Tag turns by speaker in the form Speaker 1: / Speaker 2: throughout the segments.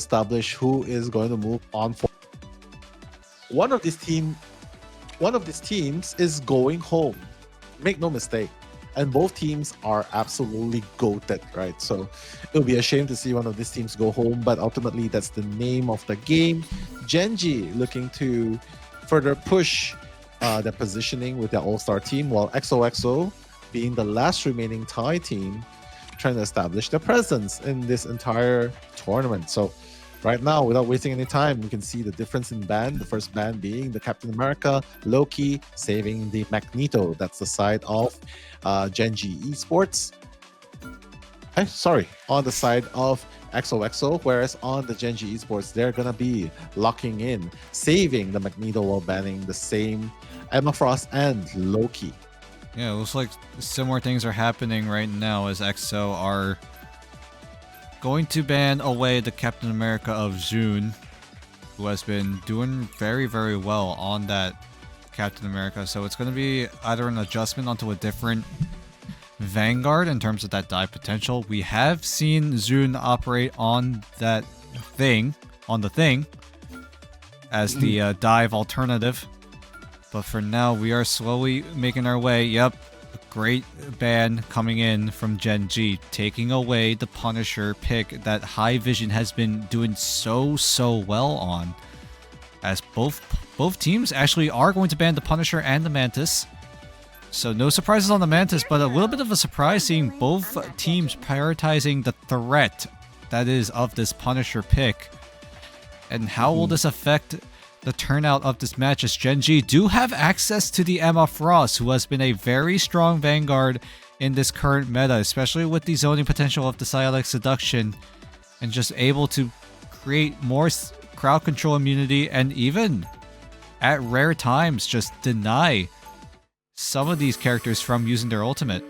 Speaker 1: establish who is going to move on for. One of these teams is going home. Make no mistake. And both teams are absolutely goated, right? So it'll be a shame to see one of these teams go home, but ultimately that's the name of the game. Gen.G looking to further push their positioning with their all-star team, while XOXO being the last remaining Thai team trying to establish their presence in this entire tournament. So right now, without wasting any time, we can see the difference in band. The first band being the Captain America, Loki saving the Magneto. That's the side of Gen.G Esports. On the side of XOXO, whereas on the Gen.G Esports, they're gonna be locking in, saving the Magneto while banning the same Emma Frost and Loki.
Speaker 2: Yeah, it looks like similar things are happening right now as EXO are going to ban away the Captain America of June, who has been doing very, very well on that Captain America. So it's going to be either an adjustment onto a different Vanguard in terms of that dive potential. We have seen June operate on that thing, as the dive alternative. But for now, we are slowly making our way. Yep, great ban coming in from Gen.G, taking away the Punisher pick that High Vision has been doing so well on. As both teams actually are going to ban the Punisher and the Mantis. So no surprises on the Mantis, but a little bit of a surprise seeing both teams prioritizing the threat that is of this Punisher pick. And how will this affect the turnout of this match, as Gen.G do have access to the Emma Frost, who has been a very strong Vanguard in this current meta, especially with the zoning potential of the Psionic Seduction, and just able to create more crowd control immunity, and even at rare times just deny some of these characters from using their ultimate.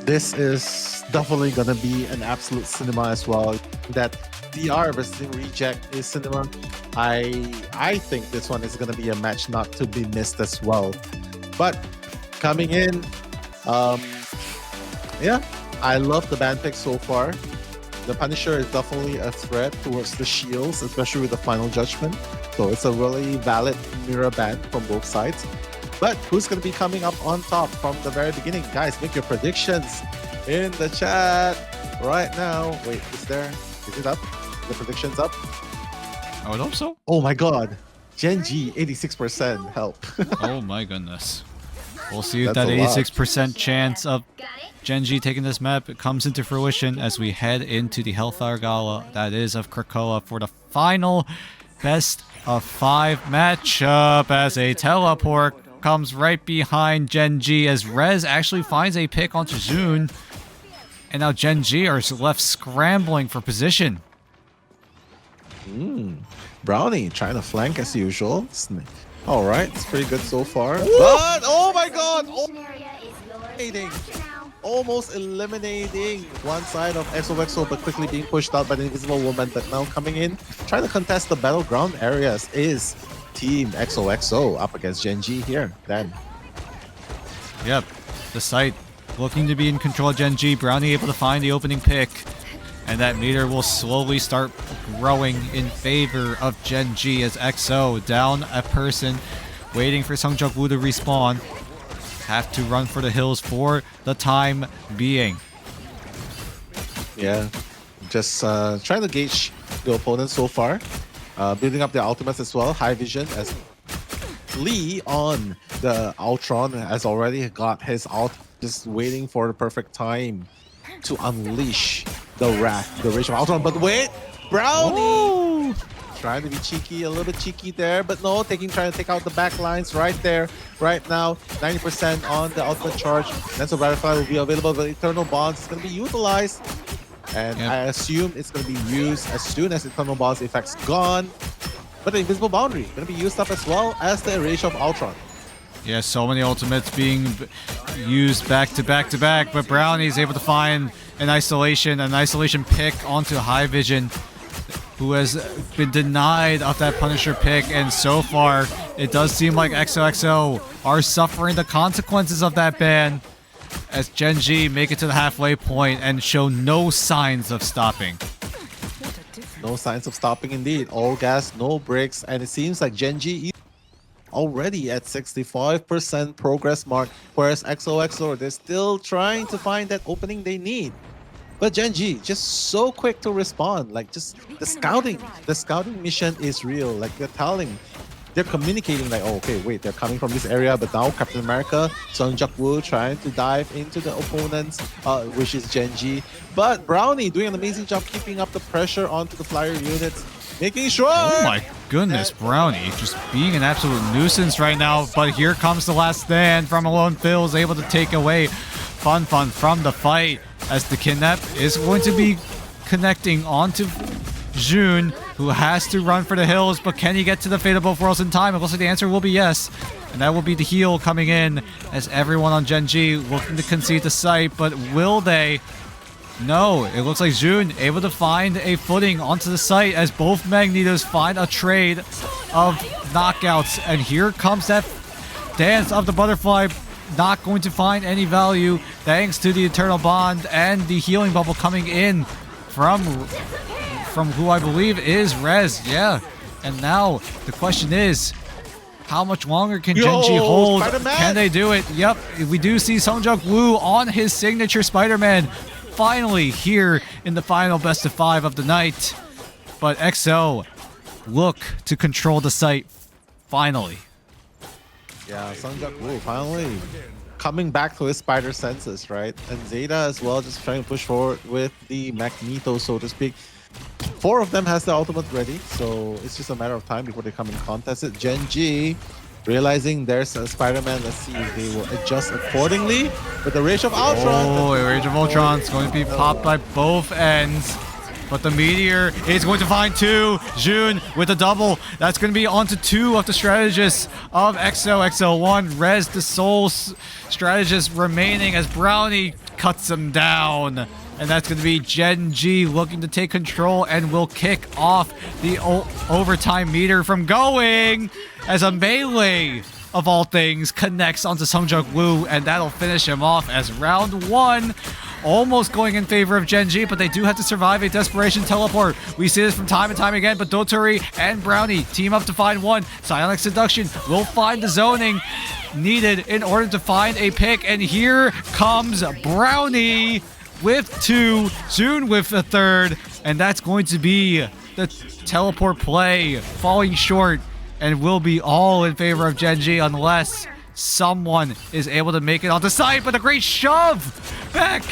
Speaker 1: This is definitely gonna be an absolute cinema as well. That DR versus Reject is cinema. I think this one is gonna be a match not to be missed as well. But coming in, yeah, I love the ban pick so far. The Punisher is definitely a threat towards the shields, especially with the Final Judgment. So it's a really valid mirror ban from both sides. But who's going to be coming up on top from the very beginning? Guys, make your predictions in the chat right now. Wait, is it up? The predictions up?
Speaker 2: I would hope so.
Speaker 1: Oh my god. Gen.G, 86% help.
Speaker 2: Oh my goodness. We'll see if that 86% chance of Gen.G taking this map comes into fruition as we head into the Hellfire Gala that is of Krakoa for the final best of 5 matchup, as a teleport comes right behind Gen.G as Rez actually finds a pick onto June. And now Gen.G are left scrambling for position.
Speaker 1: Brownie trying to flank as usual. Alright, it's pretty good so far. But, oh my god! Almost eliminating one side of XOXO, but quickly being pushed out by the Invisible Woman. But now coming in, trying to contest the battleground areas is Team XOXO up against Gen.G here. Then.
Speaker 2: Yep, the site looking to be in control of Gen.G. Brownie able to find the opening pick. And that meter will slowly start growing in favor of Gen.G as XO down a person, waiting for Sungjung Woo to respawn. Have to run for the hills for the time being.
Speaker 1: Yeah, just trying to gauge the opponent so far. Building up their ultimates as well. High Vision as Lee on the Ultron has already got his ult, just waiting for the perfect time to unleash the wrath, the rage of Ultron. But wait, Brownie! Ooh. Trying to be cheeky, a little bit cheeky there, but no, trying to take out the back lines right there, right now. 90% on the ultimate charge. Then so Butterfly will be available, but Eternal Bonds is going to be utilized. And I assume it's going to be used as soon as Eternal Bonds effect's gone. But the Invisible Boundary going to be used up as well as the Erasure of Ultron.
Speaker 2: Yeah, so many ultimates being used back to back to back, but Brownie is able to find an isolation pick onto High Vision, who has been denied of that Punisher pick, and so far it does seem like XOXO are suffering the consequences of that ban. as Gen.G make it to the halfway point and show no signs of stopping.
Speaker 1: No signs of stopping indeed. All gas, no brakes, and it seems like Gen.G already at 65% progress mark, whereas XOXO, they're still trying to find that opening they need. But Gen.G just so quick to respond. Like, just the scouting mission is real. Like, they're communicating like, oh, okay, wait, they're coming from this area, but now Captain America, Sung Woo trying to dive into the opponents, which is Gen.G. But Brownie doing an amazing job keeping up the pressure onto the flyer units, making sure.
Speaker 2: Oh my goodness, Brownie just being an absolute nuisance right now. But here comes the last stand from Alone Phil, is able to take away Fun from the fight, as the kidnap is going to be connecting onto Jun, who has to run for the hills, but can he get to the Fate of Both Worlds in time? It looks like the answer will be yes, and that will be the heal coming in as everyone on Gen.G looking to concede the site, but will they? No, it looks like Jun able to find a footing onto the site as both Magnetos find a trade of knockouts, and here comes that dance of the butterfly. Not going to find any value thanks to the Eternal Bond and the healing bubble coming in from who I believe is Rez. Yeah, and now the question is, how much longer can Gen.G hold? Can they do it? Yep, we do see Sung Woo on his signature Spider-Man finally here in the final best of 5 of the night. But XO look to control the site finally.
Speaker 1: Yeah, Sung Woo finally coming back to his spider senses, right? And Zeta as well, just trying to push forward with the Magneto, so to speak. 4 of them has the ultimate ready, so it's just a matter of time before they come in contest it. Gen.G realizing there's a Spider-Man. Let's see if they will adjust accordingly with the Rage of Ultron.
Speaker 2: Oh, the Rage of Ultron is going to be popped by both ends. But the Meteor is going to find 2. Jun with a double. That's going to be onto 2 of the strategists of XOXO01. Rez, the sole strategist remaining as Brownie cuts him down. And that's going to be Gen.G looking to take control and will kick off the overtime meter from going as a melee of all things connects onto Sung Woo, and that'll finish him off as round 1 almost going in favor of Gen.G, but they do have to survive a desperation teleport. We see this from time and time again, but Dotori and Brownie team up to find 1. Psionic Seduction will find the zoning needed in order to find a pick, and here comes Brownie with 2, Jun with a 3rd, and that's going to be the teleport play falling short and will be all in favor of Gen.G unless someone is able to make it onto site. But a great shove back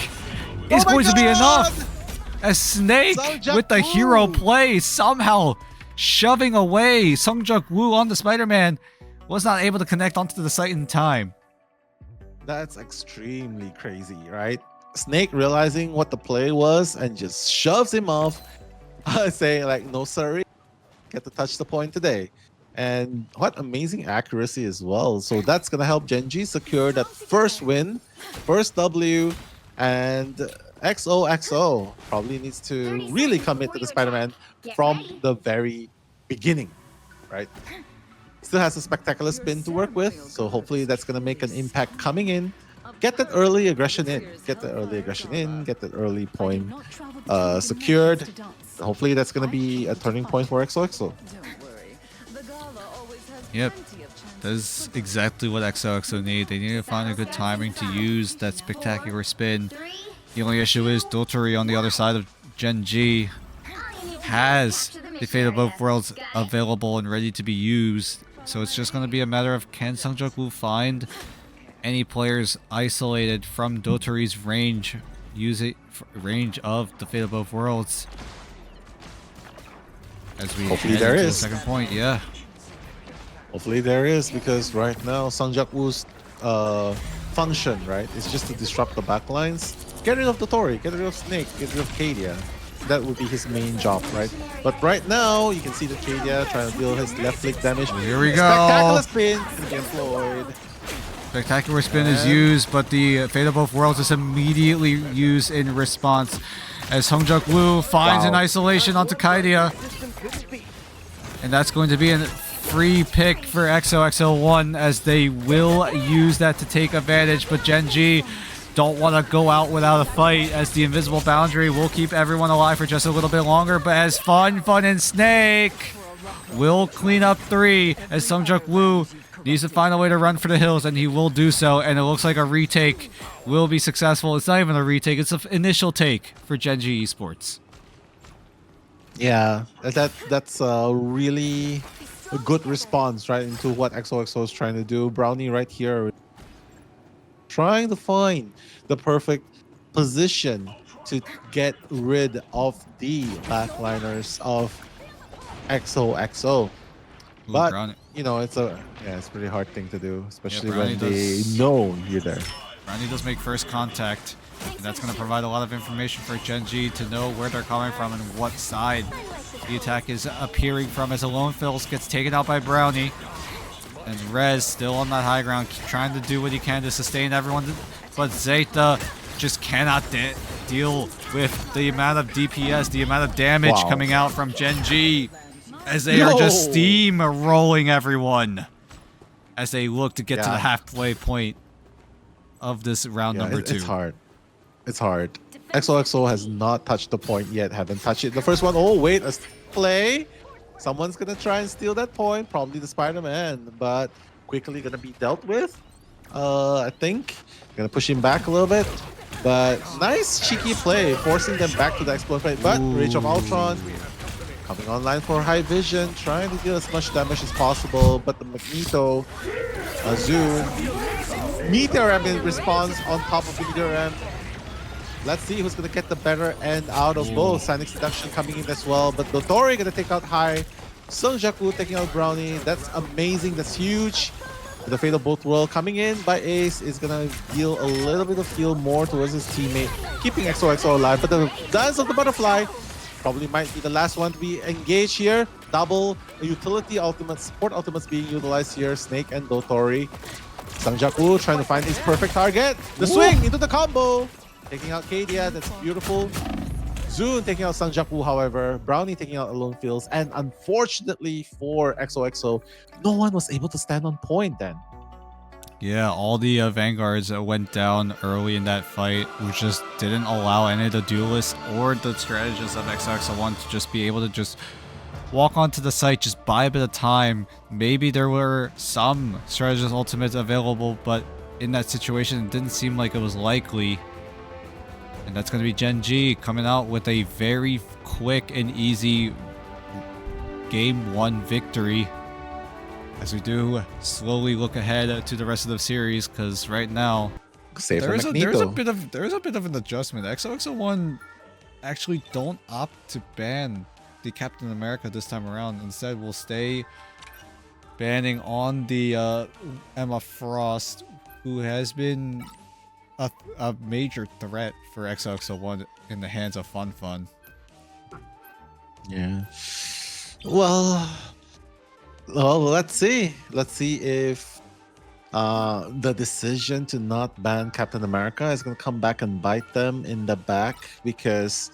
Speaker 2: is going to be enough as Snake with the hero play somehow shoving away Sung Woo on the Spider-Man was not able to connect onto the site in time.
Speaker 1: That's extremely crazy, right? Snake realizing what the play was and just shoves him off, saying like, no sorry, get to touch the point today. And what amazing accuracy as well. So that's going to help Gen.G secure that first win, first W, and XOXO probably needs to really commit to the Spider-Man from the very beginning, right? Still has a spectacular spin to work with, so hopefully that's going to make an impact coming in. Get that early aggression in. Get that early point secured. Hopefully that's going to be a turning point for XOXO.
Speaker 2: Yep, that's exactly what XOXO need. They need to find a good timing to use that spectacular spin. The only issue is Dotori on the other side of Gen.G has the Fate of Both Worlds available and ready to be used. So it's just going to be a matter of, can Sung Woo find any players isolated from Dotori's range of the Fate of Both Worlds? As we
Speaker 1: hopefully there is
Speaker 2: the second point, yeah.
Speaker 1: Hopefully there is, because right now Sung Woo's function, right, is just to disrupt the backlines. Get rid of Dotori, get rid of Snake, get rid of Kadia. That would be his main job, right? But right now, you can see the Kadia trying to deal his left click damage.
Speaker 2: Here we go.
Speaker 1: Spectacular spin against Floyd.
Speaker 2: Spectacular spin is used, but the Fate of Both Worlds is immediately used in response as Sung Woo finds an isolation onto Kadia. And that's going to be a free pick for XOXO01 as they will use that to take advantage, but Gen.G don't want to go out without a fight, as the invisible boundary will keep everyone alive for just a little bit longer. But as Fun and Snake will clean up 3, as Sungjuk Woo needs to find a way to run for the hills, and he will do so. And it looks like a retake will be successful. It's not even a retake, it's an initial take for Gen.G Esports.
Speaker 1: Yeah, that's a really good response right into what XOXO is trying to do. Brownie right here trying to find the perfect position to get rid of the backliners of XOXO. But
Speaker 2: Brownie.
Speaker 1: you know, it's a pretty hard thing to do, especially
Speaker 2: Brownie
Speaker 1: when they know you're there.
Speaker 2: Brownie does make first contact, and that's going to provide a lot of information for Gen.G to know where they're coming from and what side the attack is appearing from, as Alone Fills gets taken out by Brownie. And Rez still on that high ground, trying to do what he can to sustain everyone, but Zeta just cannot deal with the amount of DPS, the amount of damage coming out from Gen.G, as they are just steamrolling everyone as they look to get to the halfway point of this round number 2.
Speaker 1: It's hard. It's hard. XOXO has not touched the point yet, haven't touched it. The first one, oh wait, a play. Someone's gonna try and steal that point, probably the Spider-Man, but quickly gonna be dealt with. I think gonna push him back a little bit, but nice cheeky play, forcing them back to the explode play. But Rage of Ultron coming online for high vision, trying to deal as much damage as possible, but the Magneto, Zoom, Meteor Ram in response on top of the Meteor Ram. Let's see who's going to get the better end out of both. Sonic Seduction coming in as well, but Dotori going to take out High. Sungjuk Woo taking out Brownie. That's amazing. That's huge. The Fate of Both World coming in by Ace is going to deal a little bit of heal more towards his teammate, keeping XOXO alive. But the Dance of the Butterfly probably might be the last one to be engaged here. Double utility ultimates, support ultimates being utilized here. Snake and Dotori. Sungjuk Woo trying to find his perfect target. The swing into the combo. Taking out Kadia, that's beautiful. Zune taking out Sungjuk Woo, however. Brownie taking out Alone Fields. And unfortunately for XOXO, no one was able to stand on point then.
Speaker 2: Yeah, all the Vanguards went down early in that fight, which just didn't allow any of the duelists or the strategists of XOXO01 to just be able to just walk onto the site, just buy a bit of time. Maybe there were some strategist ultimates available, but in that situation, it didn't seem like it was likely. And that's going to be Gen.G coming out with a very quick and easy Game 1 victory. As we do slowly look ahead to the rest of the series, because right now there's a bit of an adjustment. XOXO01 actually don't opt to ban the Captain America this time around. Instead, we'll stay banning on the Emma Frost, who has been a major threat for XOXO01 in the hands of Fun.
Speaker 1: Yeah. Well, let's see. Let's see if the decision to not ban Captain America is going to come back and bite them in the back, because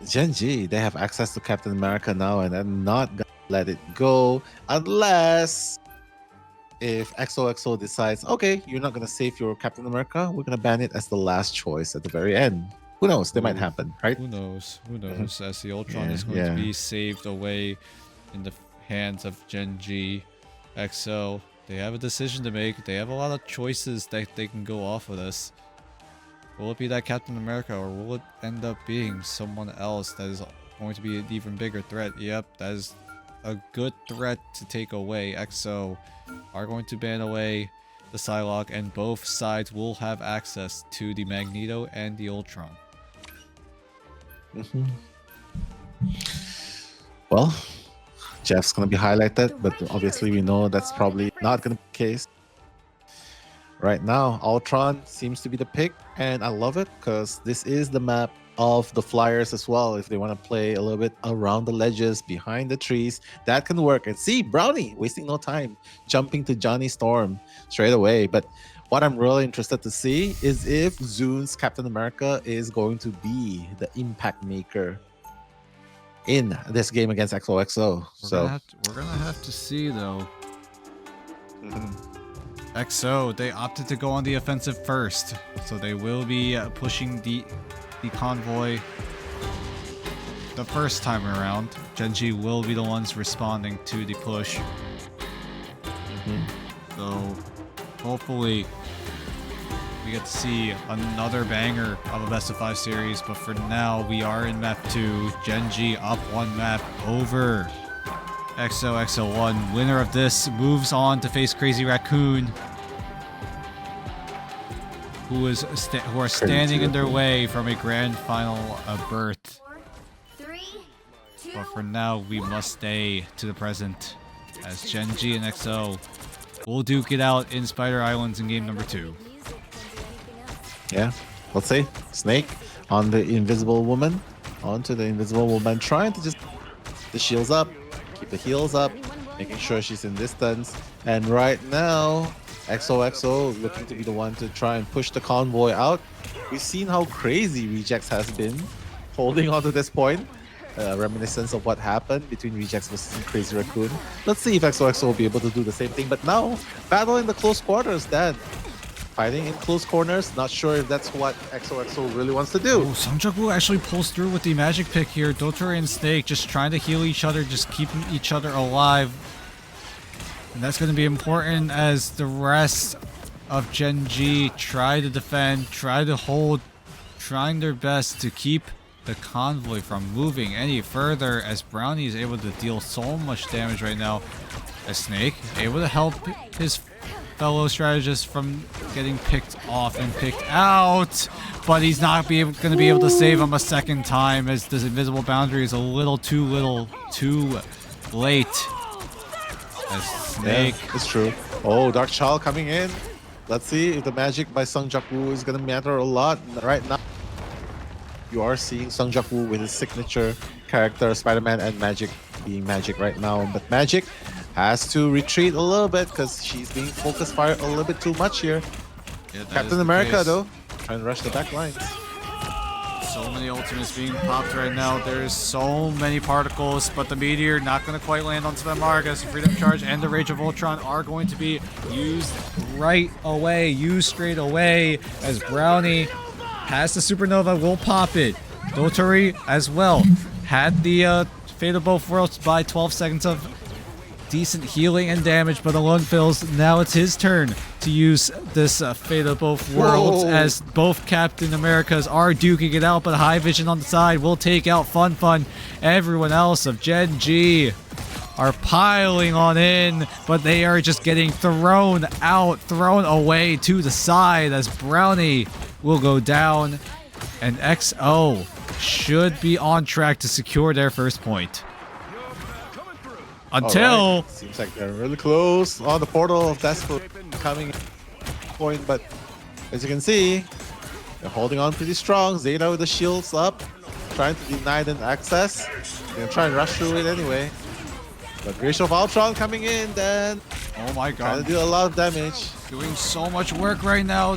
Speaker 1: Gen.G, they have access to Captain America now, and they're not going to let it go unless if XOXO decides, okay, you're not going to save your Captain America, we're going to ban it as the last choice at the very end. Who knows? They might happen, right?
Speaker 2: Who knows? Who knows? As the Ultron is going to be saved away in the hands of Gen.G. XO, they have a decision to make. They have a lot of choices that they can go off of this. Will it be that Captain America, or will it end up being someone else that is going to be an even bigger threat? Yep, that is a good threat to take away. XO are going to ban away the Psylocke, and both sides will have access to the Magneto and the Ultron.
Speaker 1: Well, Jeff's going to be highlighted, but obviously we know that's probably not going to be the case. Right now, Ultron seems to be the pick, and I love it because this is the map of the Flyers as well. If they want to play a little bit around the ledges, behind the trees, that can work. And see, Brownie wasting no time, jumping to Johnny Storm straight away. But what I'm really interested to see is if Zune's Captain America is going to be the impact maker in this game against XOXO.
Speaker 2: We're gonna have to see, though. XO, they opted to go on the offensive first, so they will be pushing the convoy the first time around. Gen.G will be the ones responding to the push. So hopefully we get to see another banger of a best of 5 series, but for now we are in map 2. Gen.G up 1 map over XOXO01. Winner of this moves on to face Crazy Raccoon, who are standing in their way from a grand final berth. But for now, we must stay to the present, as Gen.G and XO will duke it out in Spider Islands in game number 2.
Speaker 1: Yeah, let's see. Snake on the Invisible Woman. Onto the Invisible Woman, trying to just the shields up, keep the heals up, making sure she's in distance. And right now, XOXO looking to be the one to try and push the convoy out. We've seen how crazy Rejects has been holding on to this point. Reminiscence of what happened between Rejects versus Crazy Raccoon. Let's see if XOXO will be able to do the same thing. But now, battle in the close quarters, Dad. Fighting in close corners, not sure if that's what XOXO really wants to do.
Speaker 2: Oh, Sungjaku actually pulls through with the magic pick here. Dotori and Snake just trying to heal each other, just keeping each other alive. And that's going to be important as the rest of Gen.G try to defend, try to hold, trying their best to keep the convoy from moving any further, as Brownie is able to deal so much damage right now. As Snake able to help his fellow strategist from getting picked off and picked out, but he's not going to be able to save him a second time, as this invisible boundary is a little too late. As Snake,
Speaker 1: yeah, it's true. Oh, Dark Child coming in. Let's see if the magic by Sungjaku is gonna matter a lot right now. You are seeing Sungjaku with his signature character Spider-Man and Magic being Magic right now, but Magic has to retreat a little bit because she's being focus fired a little bit too much here.
Speaker 2: Yeah,
Speaker 1: Captain America though, trying to rush the back lines.
Speaker 2: So many ultimates being popped right now. There's so many particles, but the meteor not going to quite land onto the mark, as the Freedom Charge and the Rage of Ultron are going to be used straight away, as Brownie has the Supernova, will pop it. Dotori as well had the Fate of Both Worlds by 12 seconds of decent healing and damage, but alone fills. Now it's his turn to use this Fate of Both Worlds. Whoa. As both Captain Americas are duking it out, but High Vision on the side will take out Fun. Everyone else of Gen.G are piling on in, but they are just getting thrown away to the side, as Brownie will go down, and XO should be on track to secure their first point. Until
Speaker 1: right. Seems like they're really close on the portal of Desperate coming point, but as you can see, they're holding on pretty strong. Zeta with the shields up, trying to deny them access. They're gonna try and rush through it anyway. But Rage of Ultron coming in, then
Speaker 2: oh my god,
Speaker 1: trying to do a lot of damage.
Speaker 2: Doing so much work right now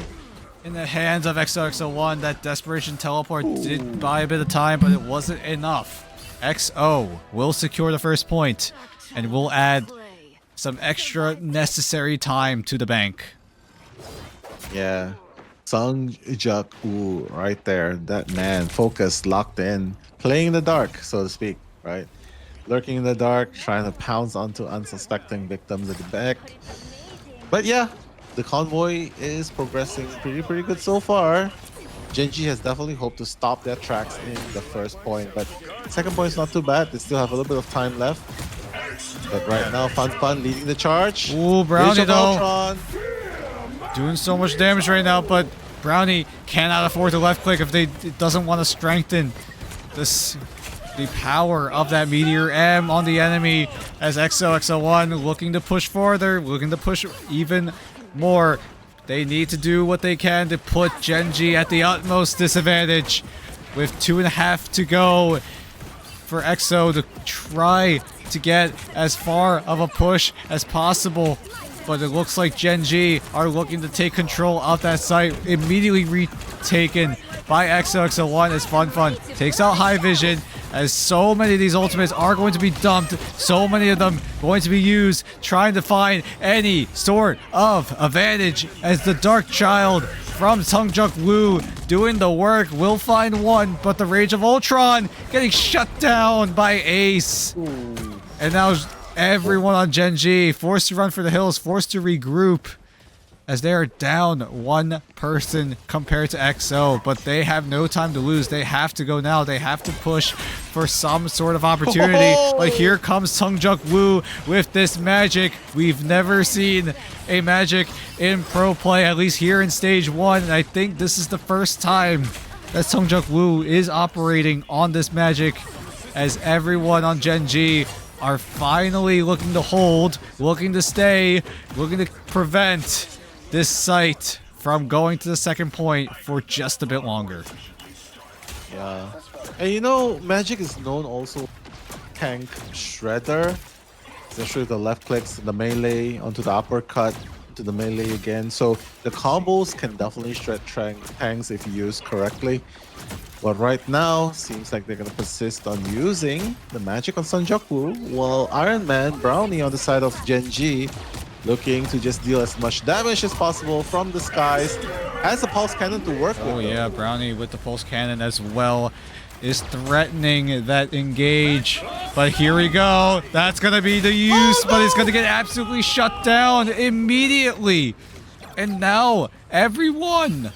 Speaker 2: in the hands of XOXO01. That Desperation Teleport did buy a bit of time, but it wasn't enough. XO will secure the first point, and we'll add some extra necessary time to the bank.
Speaker 1: Yeah. Sungjaku right there. That man, focused, locked in, playing in the dark, so to speak, right? Lurking in the dark, trying to pounce onto unsuspecting victims at the back. But yeah, the convoy is progressing pretty good so far. Gen.G has definitely hoped to stop their tracks in the first point, but second point is not too bad. They still have a little bit of time left. But right now, Fun leading the charge.
Speaker 2: Ooh, Brownie though.
Speaker 1: Ultron.
Speaker 2: Doing so much damage right now, but Brownie cannot afford to left click if it doesn't want to strengthen the power of that Meteor M on the enemy, as XOXO01 looking to push further, looking to push even more. They need to do what they can to put Gen.G at the utmost disadvantage, with 2.5 to go for XO to try to get as far of a push as possible. But it looks like Gen.G are looking to take control of that site, immediately retaken by XOXO01 as Fun takes out High Vision. as so many of these ultimates are going to be dumped, so many of them going to be used, trying to find any sort of advantage as the Dark Child from Seongjuk Woo doing the work will find one, but the Rage of Ultron getting shut down by Ace.
Speaker 1: Ooh.
Speaker 2: And now everyone on Gen.G forced to run for the hills, forced to regroup as they are down one person compared to XO, but they have no time to lose. They have to go now. They have to push for some sort of opportunity. But here comes Seongjuk Woo with this magic. We've never seen a magic in pro play, at least here in stage 1. And I think this is the first time that Seongjuk Woo is operating on this magic, as everyone on Gen.G are finally looking to hold, looking to stay, looking to prevent this site from going to the second point for just a bit longer.
Speaker 1: Yeah. And you know, Magic is known also tank shredder. Especially the left clicks, the melee onto the uppercut, to the melee again. So the combos can definitely shred tanks if used correctly. But right now, seems like they're gonna persist on using the magic on Seongjuk Woo, while Iron Man, Brownie on the side of Gen.G, looking to just deal as much damage as possible from the skies. Has a pulse cannon to work with.
Speaker 2: Oh yeah, Brownie with the pulse cannon as well is threatening that engage. But here we go. That's gonna be the use, but it's gonna get absolutely shut down immediately. And now everyone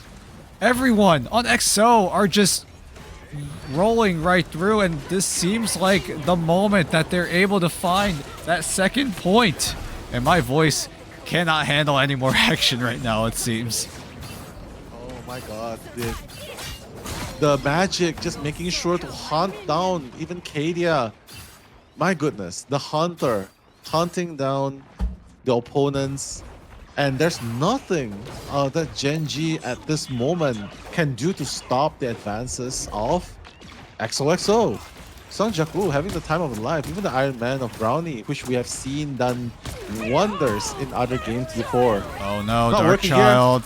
Speaker 2: on XO are just rolling right through, and this seems like the moment that they're able to find that second point. And my voice cannot handle any more action right now, it seems.
Speaker 1: Oh my god, the magic just making sure to hunt down even Kadia. My goodness, the hunter hunting down the opponents, and there's nothing that Gen.G at this moment can do to stop the advances of XOXO. Seongjuk Woo having the time of his life, even the Iron Man of Brownie, which we have seen done wonders in other games before.
Speaker 2: Oh no,
Speaker 1: Not
Speaker 2: Dark
Speaker 1: working
Speaker 2: Child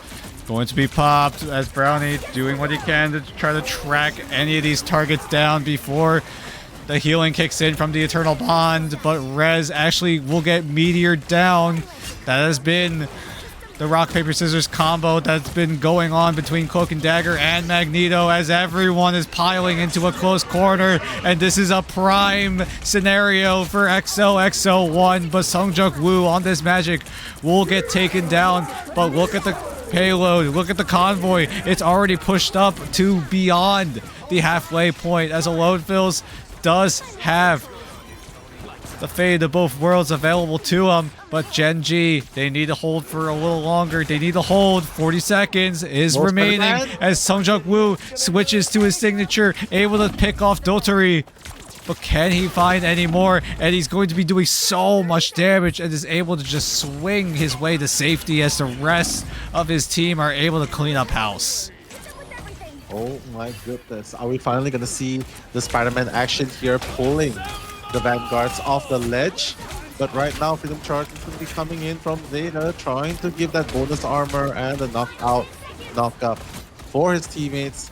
Speaker 2: going to be popped as Brownie doing what he can to try to track any of these targets down before the healing kicks in from the Eternal Bond, but Rez actually will get meteored down. That has been the rock, paper, scissors combo that's been going on between Cloak and Dagger and Magneto, as everyone is piling into a close corner, and this is a prime scenario for XOXO01, but Seongjuk Woo on this magic will get taken down. But look at the payload, look at the convoy, it's already pushed up to beyond the halfway point, as Alone Fills does have the Fade of Both Worlds available to them, but Gen.G, they need to hold for a little longer. They need to hold. 40 seconds is remaining as Seongjuk Woo switches to his signature, able to pick off Dotari. But can he find any more? And he's going to be doing so much damage and is able to just swing his way to safety as the rest of his team are able to clean up house.
Speaker 1: Oh my goodness. Are we finally going to see the Spider-Man action here pulling the Vanguards off the ledge? But right now, Freedom Charge is going to be coming in from Zeta, trying to give that bonus armor and a knockup for his teammates.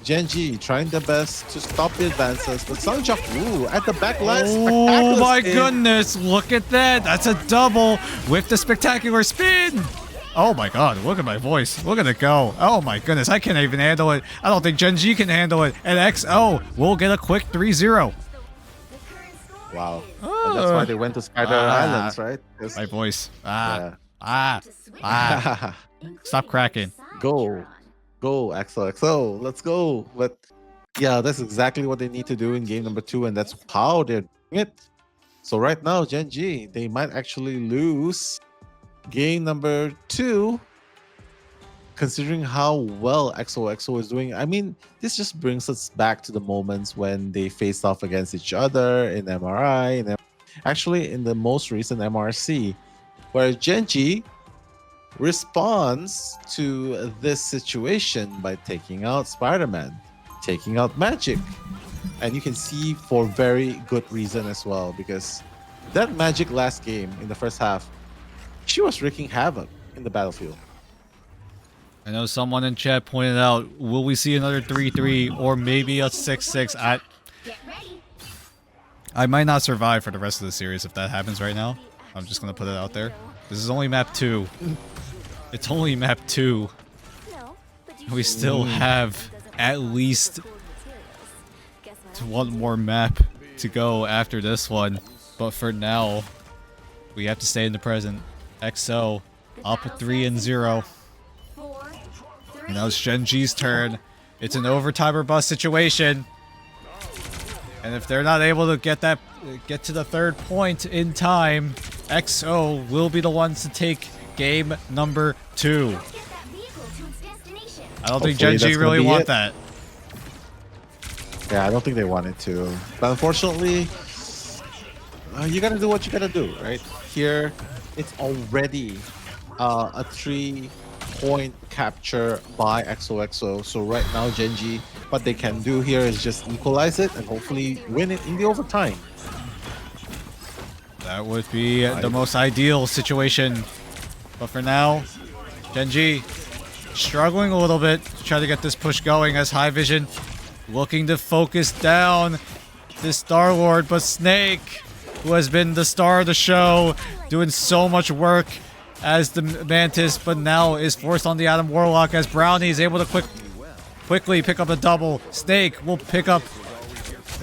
Speaker 1: Gen.G trying their best to stop the advances, but Seongjuk Woo at the back line.
Speaker 2: Oh my goodness, look at that. That's a double with the spectacular spin. Oh my god, look at my voice. Look at it go. Oh my goodness, I can't even handle it. I don't think Gen.G can handle it. And XO will get a quick 3-0.
Speaker 1: Wow. And that's why they went to Spider Islands, right?
Speaker 2: My voice.
Speaker 1: Yeah.
Speaker 2: Stop cracking.
Speaker 1: Go XOXO, let's go. But yeah, that's exactly what they need to do in game number 2, and that's how they're doing it. So right now, Gen.G, they might actually lose game number 2, considering how well XOXO is doing. I mean, this just brings us back to the moments when they faced off against each other in MRI, and actually in the most recent MRC, where Gen.G responds to this situation by taking out Spider-Man, taking out Magic. And you can see for very good reason as well, because that Magic last game in the first half, she was wreaking havoc in the battlefield.
Speaker 2: I know someone in chat pointed out, will we see another 3-3 or maybe a 6-6? I might not survive for the rest of the series if that happens right now. I'm just gonna put it out there. This is only map 2. It's only map 2. We still have at least one more map to go after this one. But for now, we have to stay in the present. XO up 3-0. And now it's Gen.G's turn. It's an overtime or bust situation. And if they're not able to get to the third point in time, XO will be the ones to take game number 2. I don't think Gen.G really want that.
Speaker 1: Yeah, I don't think they wanted to. But unfortunately, you gotta do what you gotta do, right? Here, it's already a 3-point capture by XOXO. So right now, Gen.G, what they can do here is just equalize it and hopefully win it in the overtime.
Speaker 2: That would be the most ideal situation. But for now, Gen.G struggling a little bit to try to get this push going as High Vision looking to focus down this Star-Lord, but Snake, who has been the star of the show, doing so much work as the Mantis, but now is forced on the Adam Warlock as Brownie is able to quickly pick up a double. Snake will pick up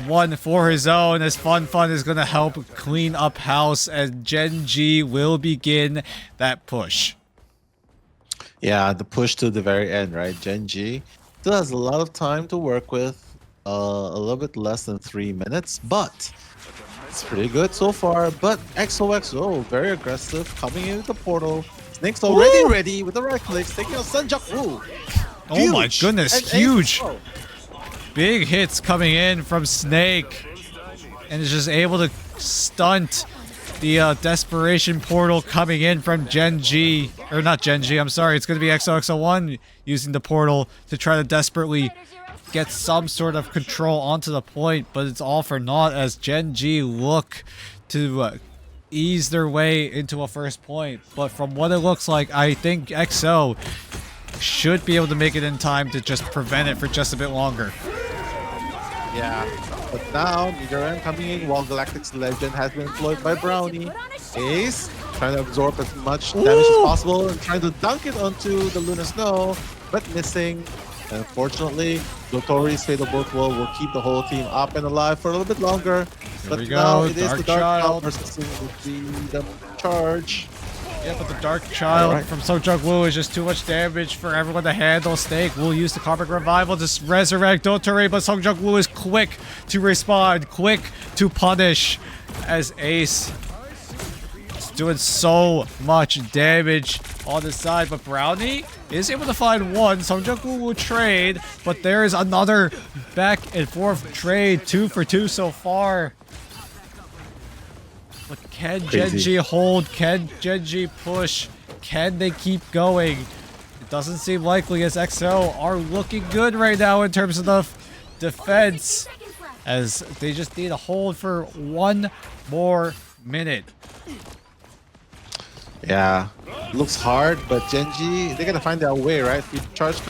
Speaker 2: one for his own as Fun is going to help clean up house as Gen.G will begin that push.
Speaker 1: Yeah, the push to the very end, right? Gen.G still has a lot of time to work with, a little bit less than 3 minutes, but it's pretty good so far. But XOXO, very aggressive, coming into the portal. Snake's already ready with the right clicks, taking out Sunjak-woo.
Speaker 2: Oh my goodness, huge! Big hits coming in from Snake, and is just able to stunt the desperation portal coming in from Gen.G, or not Gen.G, I'm sorry, it's going to be XOXO01 using the portal to try to desperately get some sort of control onto the point, but it's all for naught as Gen.G look to ease their way into a first point. But from what it looks like, I think XO should be able to make it in time to just prevent it for just a bit longer.
Speaker 1: Yeah, but now Nidoran coming in while Galactic's Legend has been employed by Brownie. Ace trying to absorb as much damage as possible and trying to dunk it onto the Luna Snow, but missing. And unfortunately, Dotori's Fatal Bolt will keep the whole team up and alive for a little bit longer.
Speaker 2: Here we go,
Speaker 1: now it is the Dark
Speaker 2: Child
Speaker 1: versus the charge.
Speaker 2: Yeah, but the Dark Child from Sunjak-Woo is just too much damage for everyone to handle. Snake will use the Karmic Revival to resurrect Dotori, but Sunjak-Woo is quick to respond, quick to punish, as Ace is doing so much damage on the side. But Brownie is able to find one. Sunjak-Woo will trade, but there is another back and forth trade, 2 for 2 so far. But can Gen.G hold? Can Gen.G push? Can they keep going? It doesn't seem likely as XO are looking good right now in terms of the defense, as they just need a hold for 1 more minute.
Speaker 1: Yeah, looks hard, but Gen.G, they're gonna find their way, right? Charge,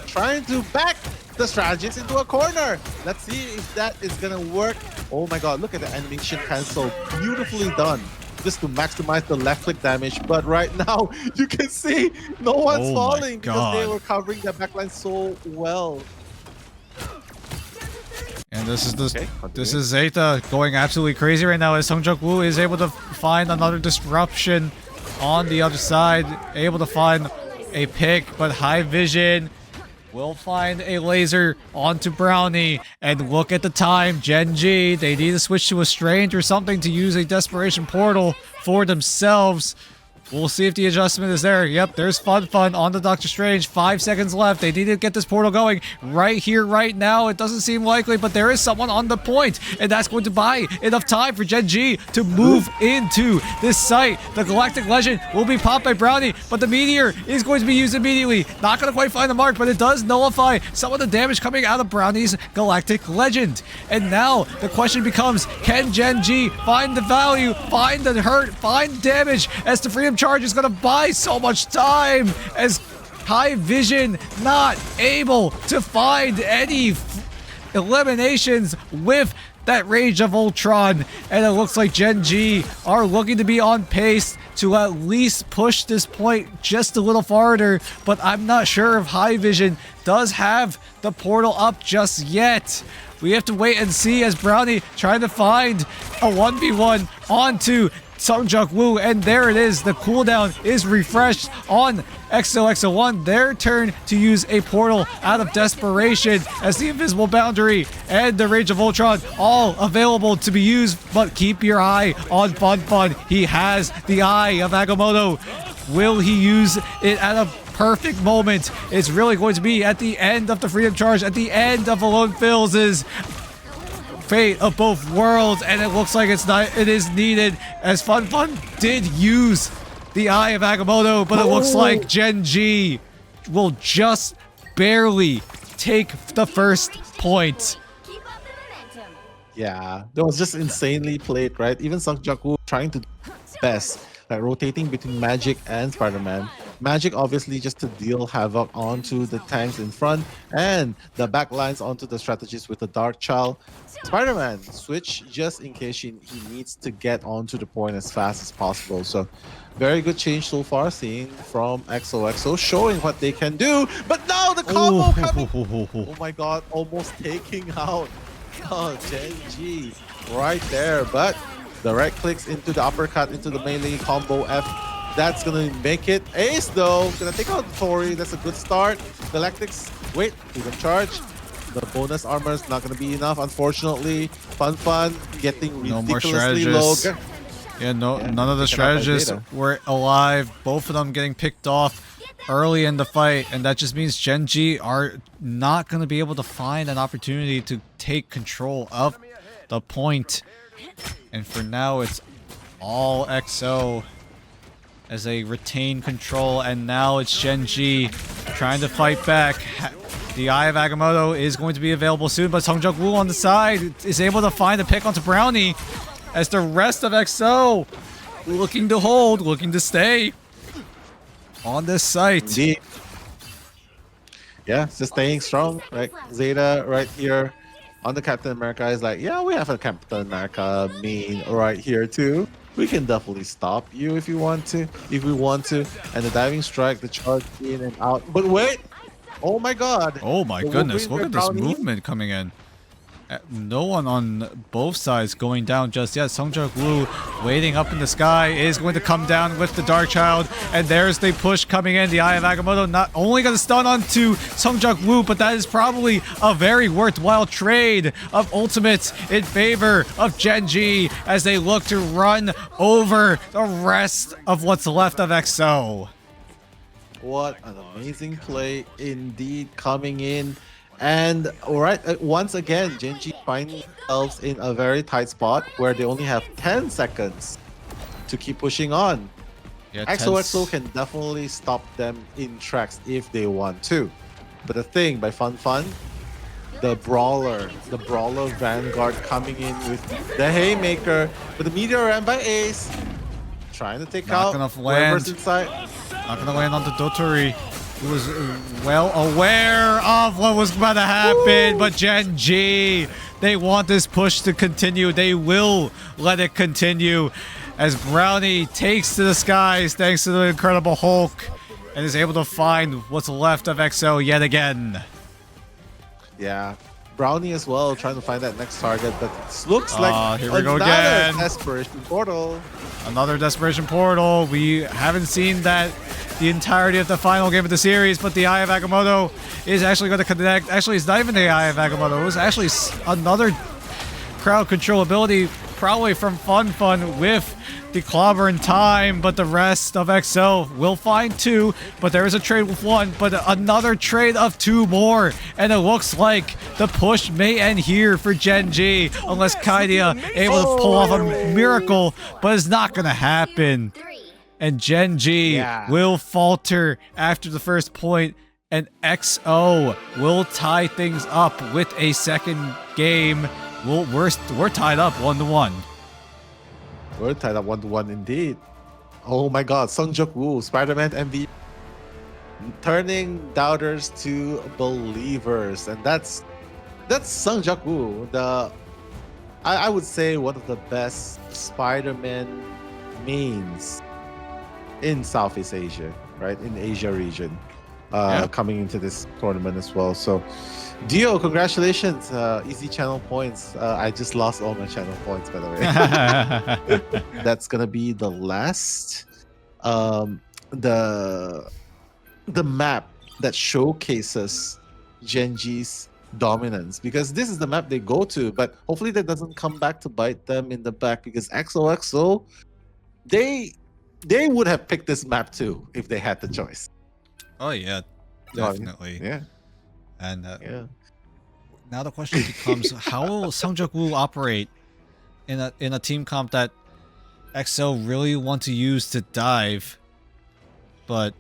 Speaker 1: trying to back the strategist into a corner. Let's see if that is gonna work. Oh my god, look at the animation cancel. Beautifully done. Just to maximize the left click damage. But right now, you can see no one's falling because they were covering the backline so well.
Speaker 2: And this is Zeta going absolutely crazy right now as Sunjak-Woo is able to find another disruption on the other side. Able to find a pick, but High Vision will find a laser onto Brownie. And look at the time, Gen.G, they need to switch to a Strange or something to use a Desperation Portal for themselves. We'll see if the adjustment is there. Yep, there's Fun on the Doctor Strange. 5 seconds left. They need to get this portal going right here, right now. It doesn't seem likely, but there is someone on the point, and that's going to buy enough time for Gen.G to move into this site. The Galactic Legend will be popped by Brownie, but the Meteor is going to be used immediately. Not going to quite find the mark, but it does nullify some of the damage coming out of Brownie's Galactic Legend. And now the question becomes, can Gen.G find the value, find the hurt, find damage, as the Freedom Charge is going to buy so much time, as High Vision not able to find any eliminations with that Rage of Ultron, and it looks like Gen.G are looking to be on pace to at least push this point just a little farther, but I'm not sure if High Vision does have the portal up just yet. We have to wait and see as Brownie trying to find a 1v1 onto Sungjuk-woo, and there it is. The cooldown is refreshed on XOXO01. Their turn to use a portal out of desperation as the Invisible Boundary and the Rage of Ultron all available to be used. But keep your eye on Fun. He has the Eye of Agamotto. Will he use it at a perfect moment? It's really going to be at the end of the Freedom Charge, at the end of Alone Phil's Fate of Both Worlds, and it looks like it is needed as Fun did use the Eye of Agamotto, but it looks like Gen.G will just barely take the first point.
Speaker 1: Yeah, that was just insanely played, right? Even Sungjuk-woo trying to do best, like rotating between Magic and Spider-Man. Magic obviously just to deal havoc onto the tanks in front, and the back lines onto the strategists with the Dark Child. Spider-Man switch just in case he needs to get onto the point as fast as possible. So very good change so far, seeing from XOXO, showing what they can do. But now the combo coming. Oh my god, almost taking out Gen.G right there. But the right clicks into the uppercut into the melee combo F. That's gonna make it. Ace though, gonna take out the Tori. That's a good start. Galactics, wait, even charge. The bonus armor is not gonna be enough, unfortunately. Fun getting ridiculously low.
Speaker 2: Yeah, none of the strategists were alive. Both of them getting picked off early in the fight, and that just means Gen.G are not gonna be able to find an opportunity to take control of the point. And for now, it's all XO as they retain control, and now it's Gen.G trying to fight back. The Eye of Agamotto is going to be available soon, but Sungjuk-woo on the side is able to find a pick onto Brownie as the rest of XO looking to hold, looking to stay on this site.
Speaker 1: Indeed. Yeah, just staying strong, right? Zeta right here on the Captain America is like, yeah, we have a Captain America meme right here too. We can definitely stop you if you want to, if we want to. And the diving strike, the charge in and out. But wait! Oh my god!
Speaker 2: Oh my goodness, look at this movement coming in. No one on both sides going down just yet. Sungjuk-woo waiting up in the sky is going to come down with the Dark Child, and there's the push coming in. The Eye of Agamotto not only going to stun onto Sungjuk-woo, but that is probably a very worthwhile trade of ultimates in favor of Gen.G as they look to run over the rest of what's left of XO.
Speaker 1: What an amazing play indeed coming in. And alright, once again, Gen.G find themselves in a very tight spot where they only have 10 seconds to keep pushing on.
Speaker 2: Yeah,
Speaker 1: XOXO can definitely stop them in tracks if they want to. But the thing, by Fun, the Brawler Vanguard coming in with the Haymaker, but the Meteor ran by Ace, trying to take out whoever's inside.
Speaker 2: Not gonna land on the Dotori, who was well aware of what was about to happen, but Gen.G, they want this push to continue. They will let it continue as Brownie takes to the skies thanks to the Incredible Hulk and is able to find what's left of XO yet again.
Speaker 1: Yeah, Brownie as well, trying to find that next target, but it looks like
Speaker 2: here we go again.
Speaker 1: Desperation portal.
Speaker 2: Another desperation portal. We haven't seen that the entirety of the final game of the series, but the Eye of Agamotto is actually going to connect. Actually, it's not even the Eye of Agamotto. It was actually another crowd control ability, probably from Fun with the clobber in time, but the rest of XO will find two, but there is a trade with one, but another trade of two more, and it looks like the push may end here for Gen.G unless Kaidia able to pull off a miracle, but it's not gonna happen. And Gen.G will falter after the first point, and XO will tie things up with a second game. We're tied up 1-1.
Speaker 1: We're tied up 1-1 indeed. Oh my god, Sungjuk-woo, Spider-Man MVP, turning doubters to believers, and that's Sungjuk-woo, the I would say one of the best Spider-Man mains in Southeast Asia, right? In the Asia region,
Speaker 2: Yeah.
Speaker 1: coming into this tournament as well. So, Dio, congratulations. Easy channel points. I just lost all my channel points, by the way. That's gonna be the last, um, the map that showcases Gen.G's dominance, because this is the map they go to, but hopefully that doesn't come back to bite them in the back, because XOXO, they would have picked this map too if they had the choice.
Speaker 2: Oh yeah, definitely.
Speaker 1: Yeah.
Speaker 2: And
Speaker 1: Yeah.
Speaker 2: now the question becomes, how will Seongjak-woo operate in a team comp that XO really want to use to dive, but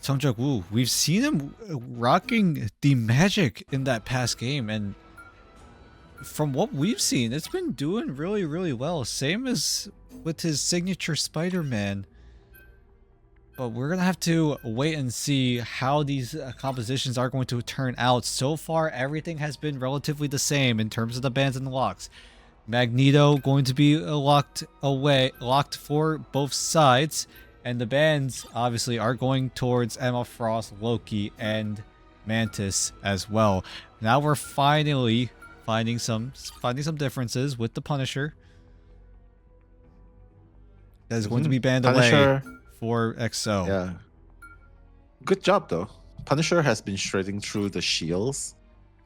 Speaker 2: Seongjak-woo, we've seen him rocking the magic in that past game, and from what we've seen, it's been doing really, really well. Same as with his signature Spider-Man. But we're going to have to wait and see how these compositions are going to turn out. So far, everything has been relatively the same in terms of the bans and the locks. Magneto going to be locked for both sides. And the bans, obviously, are going towards Emma Frost, Loki, and Mantis as well. Now we're finally finding some differences with the Punisher. That is going to be banned away for XO.
Speaker 1: Yeah. Good job though. Punisher has been shredding through the shields,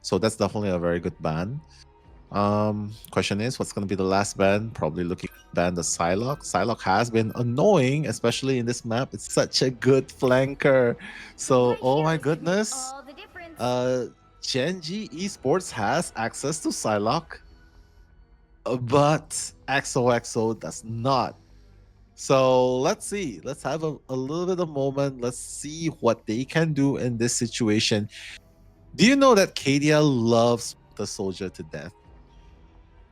Speaker 1: so that's definitely a very good ban. Question is, what's going to be the last ban? Probably looking to ban the Psylocke. Psylocke has been annoying, especially in this map. It's such a good flanker. So, oh my goodness. Gen.G Esports has access to Psylocke, but XOXO does not. So let's see. Let's have a little bit of moment. Let's see what they can do in this situation. Do you know that Kadia loves the soldier to death?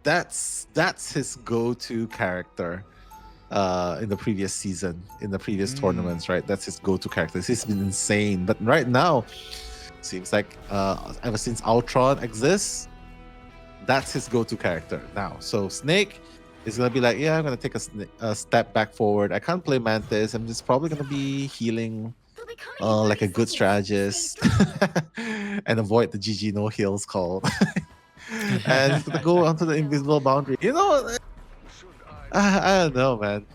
Speaker 1: That's his go-to character in the previous season, in the previous tournaments, right? That's his go-to character. He's been insane. But right now, seems like ever since Ultron exists, that's his go-to character now. So Snake is gonna be like, yeah, I'm gonna take a step back forward. I can't play Mantis. I'm just probably gonna be healing like a good strategist and avoid the GG no heals call. And he's gonna go onto the invisible boundary. You know, I don't know, man.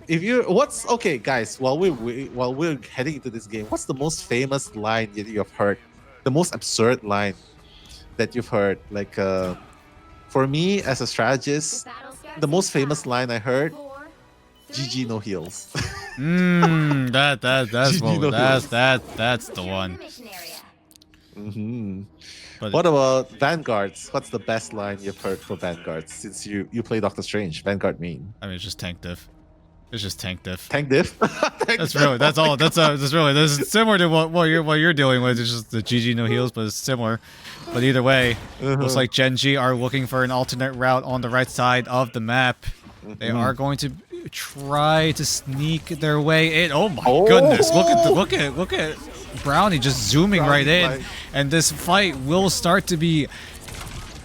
Speaker 1: If you okay, guys, while we're heading into this game, what's the most famous line that you have heard? The most absurd line that you've heard? Like, for me as a strategist, the most famous line I heard: "GG no heals."
Speaker 2: That's the one. But
Speaker 1: what about Vanguards? What's the best line you've heard for Vanguards since you play Doctor Strange? Vanguard mean?
Speaker 2: I mean, it's just tank diff. It's just tank diff.
Speaker 1: Tank diff.
Speaker 2: That's really. That's all. That's really. This is similar to what you're dealing with. It's just the GG no heals, but it's similar. But either way, looks like Gen.G are looking for an alternate route on the right side of the map. They are going to try to sneak their way in. Oh my goodness! Look at Brownie just zooming right in, and this fight will start to be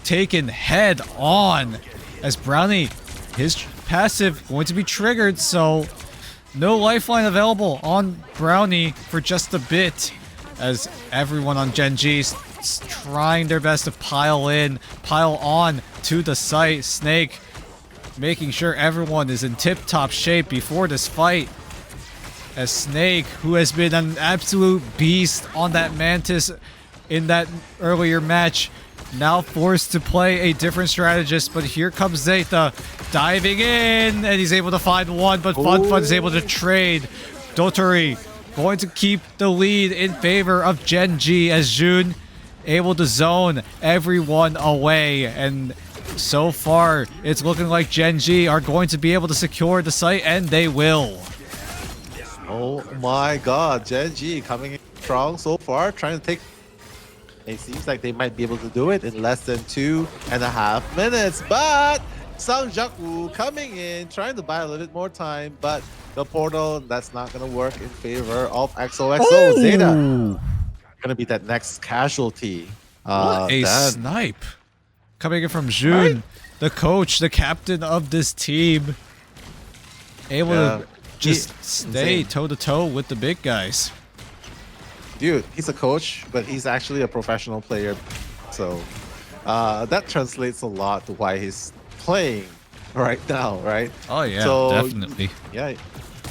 Speaker 2: taken head on as Brownie, his passive going to be triggered, so no lifeline available on Brownie for just a bit, as everyone on Gen.G is trying their best to pile on to the site. Snake making sure everyone is in tip-top shape before this fight, as Snake, who has been an absolute beast on that Mantis in that earlier match, now forced to play a different strategist. But here comes Zeta diving in, and he's able to find one, but Fun is able to trade. Dotori going to keep the lead in favor of Gen.G, as Jun able to zone everyone away, and so far it's looking like Gen.G are going to be able to secure the site, and they will.
Speaker 1: Oh my god, Gen.G coming in strong so far, trying to take. It seems like they might be able to do it in less than 2.5 minutes, but Seongjak-woo coming in, trying to buy a little bit more time, but the portal, that's not going to work in favor of XOXO. Zeta gonna be that next casualty.
Speaker 2: What a snipe coming in from Jun. the coach, the captain of this team, able to just stay toe-to-toe with the big guys.
Speaker 1: Dude, he's a coach, but he's actually a professional player. So that translates a lot to why he's playing right now, right?
Speaker 2: Oh yeah,
Speaker 1: so,
Speaker 2: definitely.
Speaker 1: Yeah,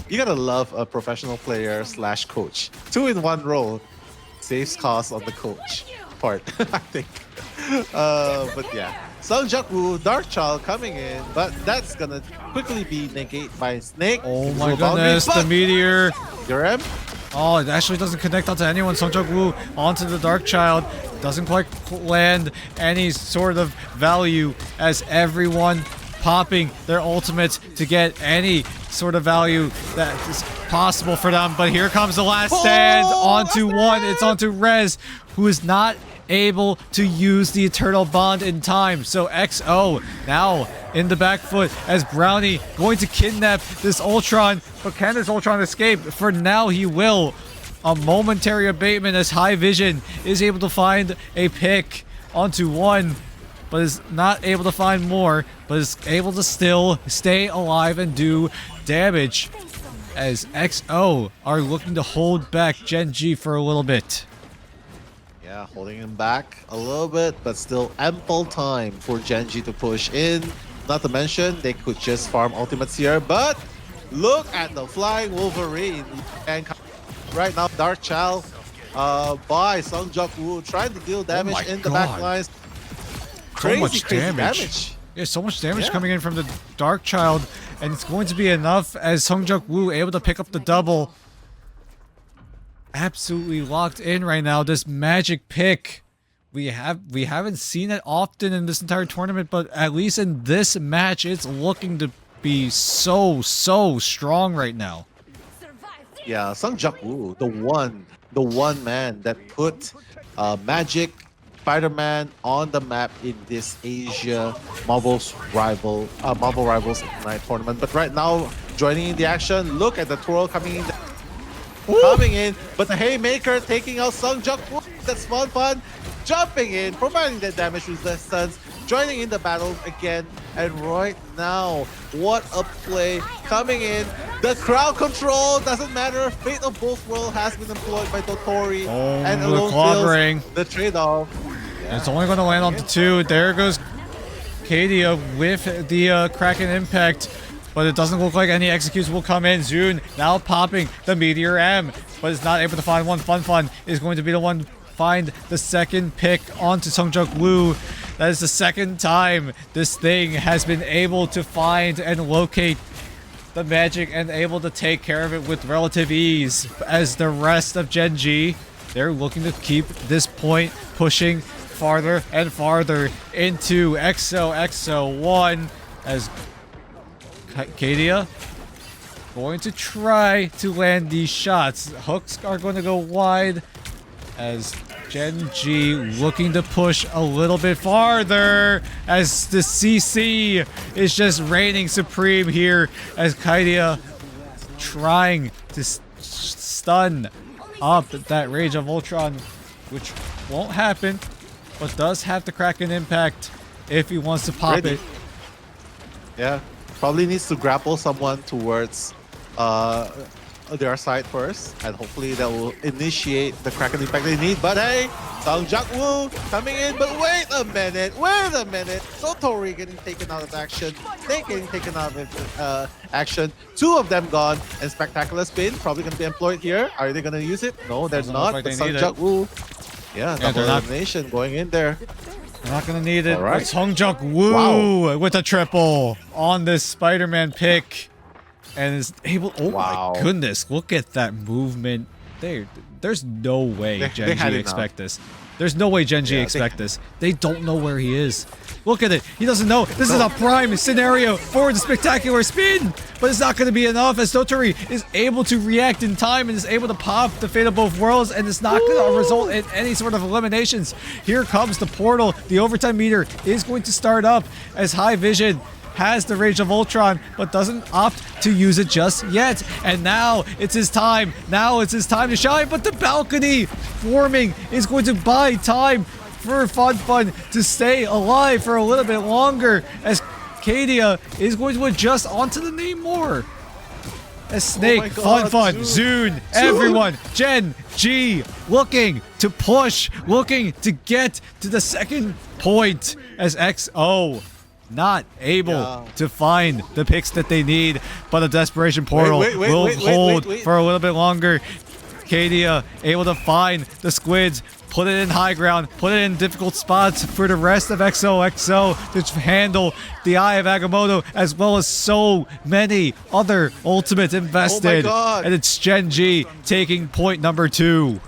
Speaker 1: you gotta love a professional player slash coach. 2-in-1 role. Saves cost on the coach part, I think. But yeah. Sung-Juk-Woo, Dark Child coming in, but that's gonna quickly be negated by Snake.
Speaker 2: Oh my goodness, the meteor.
Speaker 1: Your M?
Speaker 2: Oh, it actually doesn't connect onto anyone. Sung-Juk-Woo onto the Dark Child. Doesn't quite land any sort of value as everyone popping their ultimates to get any sort of value that is possible for them. But here comes the last stand onto one. It's onto Rez, who is not able to use the Eternal Bond in time. So XO now in the back foot as Brownie going to kidnap this Ultron. But can this Ultron escape? For now he will. A momentary abatement as High Vision is able to find a pick onto one, but is not able to find more, but is able to still stay alive and do damage as XO are looking to hold back Gen.G for a little bit.
Speaker 1: Yeah, holding him back a little bit, but still ample time for Gen.G to push in. Not to mention, they could just farm ultimates here, but look at the Flying Wolverine. And right now, Dark Child by Sung-Juk-Woo trying to deal damage in the back lines. Crazy damage.
Speaker 2: Yeah, so much damage coming in from the Dark Child, and it's going to be enough as Sung-Juk-Woo able to pick up the double. Absolutely locked in right now. This magic pick, we haven't seen it often in this entire tournament, but at least in this match, it's looking to be so strong right now.
Speaker 1: Yeah, Sung-Juk-Woo, the one man that put Magic Spider-Man on the map in this Asia Marvel Rivals Ignite tournament. But right now, joining in the action, look at the twirl coming in. But the Haymaker taking out Sung-Juk-Woo. That's fun. Jumping in, providing the damage resistance, joining in the battle again. And right now, what a play coming in. The crowd control doesn't matter. Fate of both worlds has been employed by Totori. And alone feels the trade-off.
Speaker 2: Yeah. It's only going to land on the 2. There goes Kadia with the Kraken Impact. But it doesn't look like any executes will come in. Zune now popping the Meteor M, but is not able to find one. Fun is going to be the one find the second pick onto Sung-Juk-Woo. That is the second time this thing has been able to find and locate the magic and able to take care of it with relative ease. As the rest of Gen.G, they're looking to keep this point pushing farther and farther into XOXO01 as Kadia going to try to land these shots. Hooks are going to go wide as Gen.G looking to push a little bit farther as the CC is just reigning supreme here as Kadia trying to stun up that Rage of Ultron, which won't happen, but does have the Kraken Impact if he wants to pop it.
Speaker 1: Yeah. Probably needs to grapple someone towards their side first, and hopefully that will initiate the Kraken Impact they need. But hey, Sung-Juk-Woo coming in, but wait a minute. So Tori getting taken out of action, Snake getting taken out of action. 2 of them gone, and Spectacular Spin probably going to be employed here. Are they going to use it? No, they're not. Like Sung-Juk-Woo, double elimination going in there.
Speaker 2: They're not gonna need it. Right. It's Sung-Juk-Woo with a triple on this Spider-Man pick, and is able. Oh my goodness! Look at that movement. There's no way Gen.G expect this. There's no way Gen.G expect this. They don't know where he is. Look at it. He doesn't know. This is a prime scenario for the Spectacular Spin, but it's not going to be enough as Totori is able to react in time and is able to pop the Fate of Both Worlds, and it's not going to result in any sort of eliminations. Here comes the portal. The overtime meter is going to start up as High Vision has the Rage of Ultron, but doesn't opt to use it just yet. And now it's his time. Now it's his time to shine, but the balcony forming is going to buy time for Fun to stay alive for a little bit longer as Kadia is going to adjust onto the Namor. As Snake,
Speaker 1: God,
Speaker 2: Fun, Zune, everyone, Gen.G looking to push, looking to get to the second point as XO not able to find the picks that they need, but a desperation portal will hold for a little bit longer. Kadia able to find the squids, put it in high ground, put it in difficult spots for the rest of XOXO to handle the Eye of Agamotto, as well as so many other ultimates invested. And it's Gen.G taking point number 2.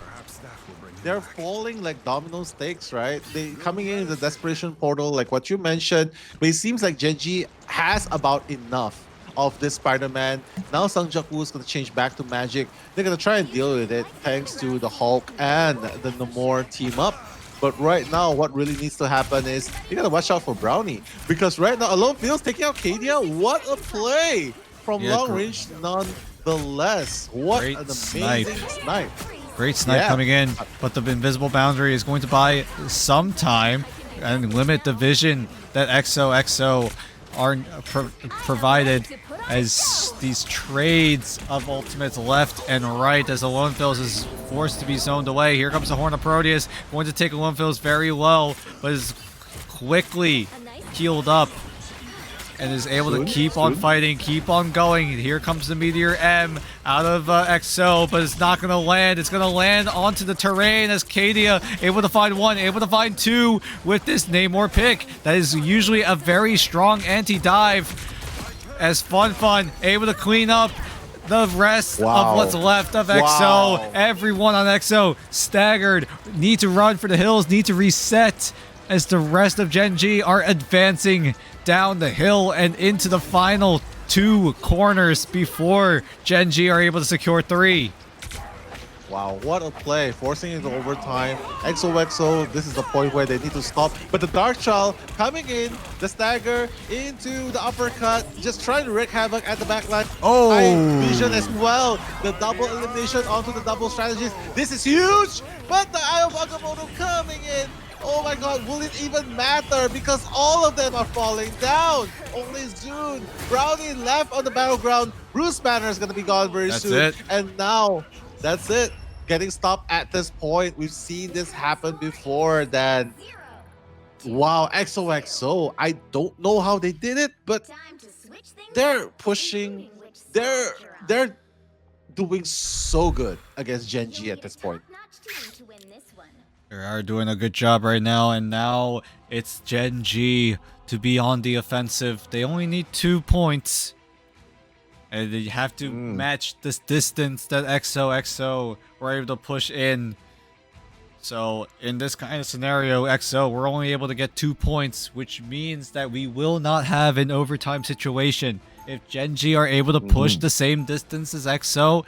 Speaker 1: They're falling like domino stakes, right? They coming in the desperation portal, like what you mentioned, but it seems like Gen.G has about enough of this Spider-Man. Now Sungjaku is going to change back to Magic. They're going to try and deal with it thanks to the Hulk and the Namor team up. But right now, what really needs to happen is you got to watch out for Brownie, because right now Alone Fields taking out Kadia. What a play from long range nonetheless. What an amazing snipe.
Speaker 2: Great snipe coming in, but the invisible boundary is going to buy some time and limit the vision that XOXO are provided, as these trades of ultimates left and right as Alone Fields is forced to be zoned away. Here comes the Horn of Proteus, going to take Alone Fields very low, but is quickly healed up and is able to keep on fighting, keep on going. Here comes the Meteor M out of XO, but it's not going to land. It's going to land onto the terrain as Kadia able to find 1, able to find 2 with this Namor pick. That is usually a very strong anti-dive, as Fun able to clean up the rest of what's left of XO. Everyone on XO staggered, need to run for the hills, need to reset, as the rest of Gen.G are advancing down the hill and into the final 2 corners before Gen.G are able to secure 3.
Speaker 1: Wow, what a play, forcing into overtime. XOXO, this is the point where they need to stop. But the Dark Child coming in, the stagger into the uppercut, just trying to wreak havoc at the backline. High vision as well. The double elimination onto the double strategies. This is huge, but the Eye of Agamotto coming in. Oh my god, will it even matter? Because all of them are falling down. Only Zune, Brownie left on the battleground. Bruce Banner is going to be gone very soon. And now, that's it. Getting stopped at this point. We've seen this happen before. Then, wow, XOXO. I don't know how they did it, but they're pushing. They're doing so good against Gen.G at this point.
Speaker 2: They are doing a good job right now, and now it's Gen.G to be on the offensive. They only need 2 points, and they have to match this distance that XOXO were able to push in. So in this kind of scenario, XO, we're only able to get 2 points, which means that we will not have an overtime situation. If Gen.G are able to push the same distance as XO,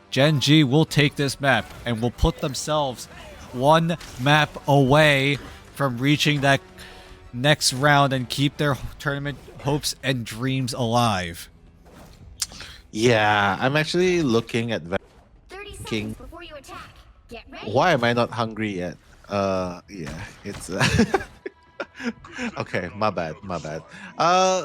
Speaker 2: Gen.G will take this map and will put themselves 1 map away from reaching that next round and keep their tournament hopes and dreams alive.
Speaker 1: Yeah, I'm actually looking at thinking, why am I not hungry yet? Yeah, it's okay, my bad.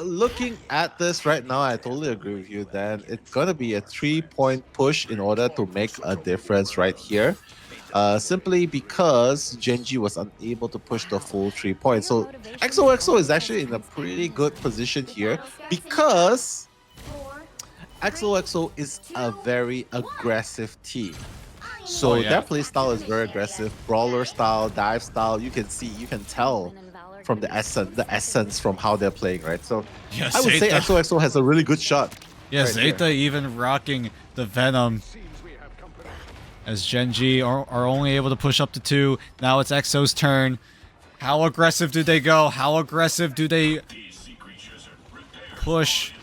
Speaker 1: Looking at this right now, I totally agree with you, Dan. It's gonna be a 3-point push in order to make a difference right here. Simply because Gen.G was unable to push the full 3 points. So XOXO is actually in a pretty good position here because XOXO is a very aggressive team. So their play style is very aggressive. Brawler style, dive style, you can tell from the essence from how they're playing, right? So I would say XOXO has a really good shot.
Speaker 2: Yeah, Zeta even rocking the Venom. As Gen.G are only able to push up to 2. Now it's XO's turn. How aggressive do they go? How aggressive do they push?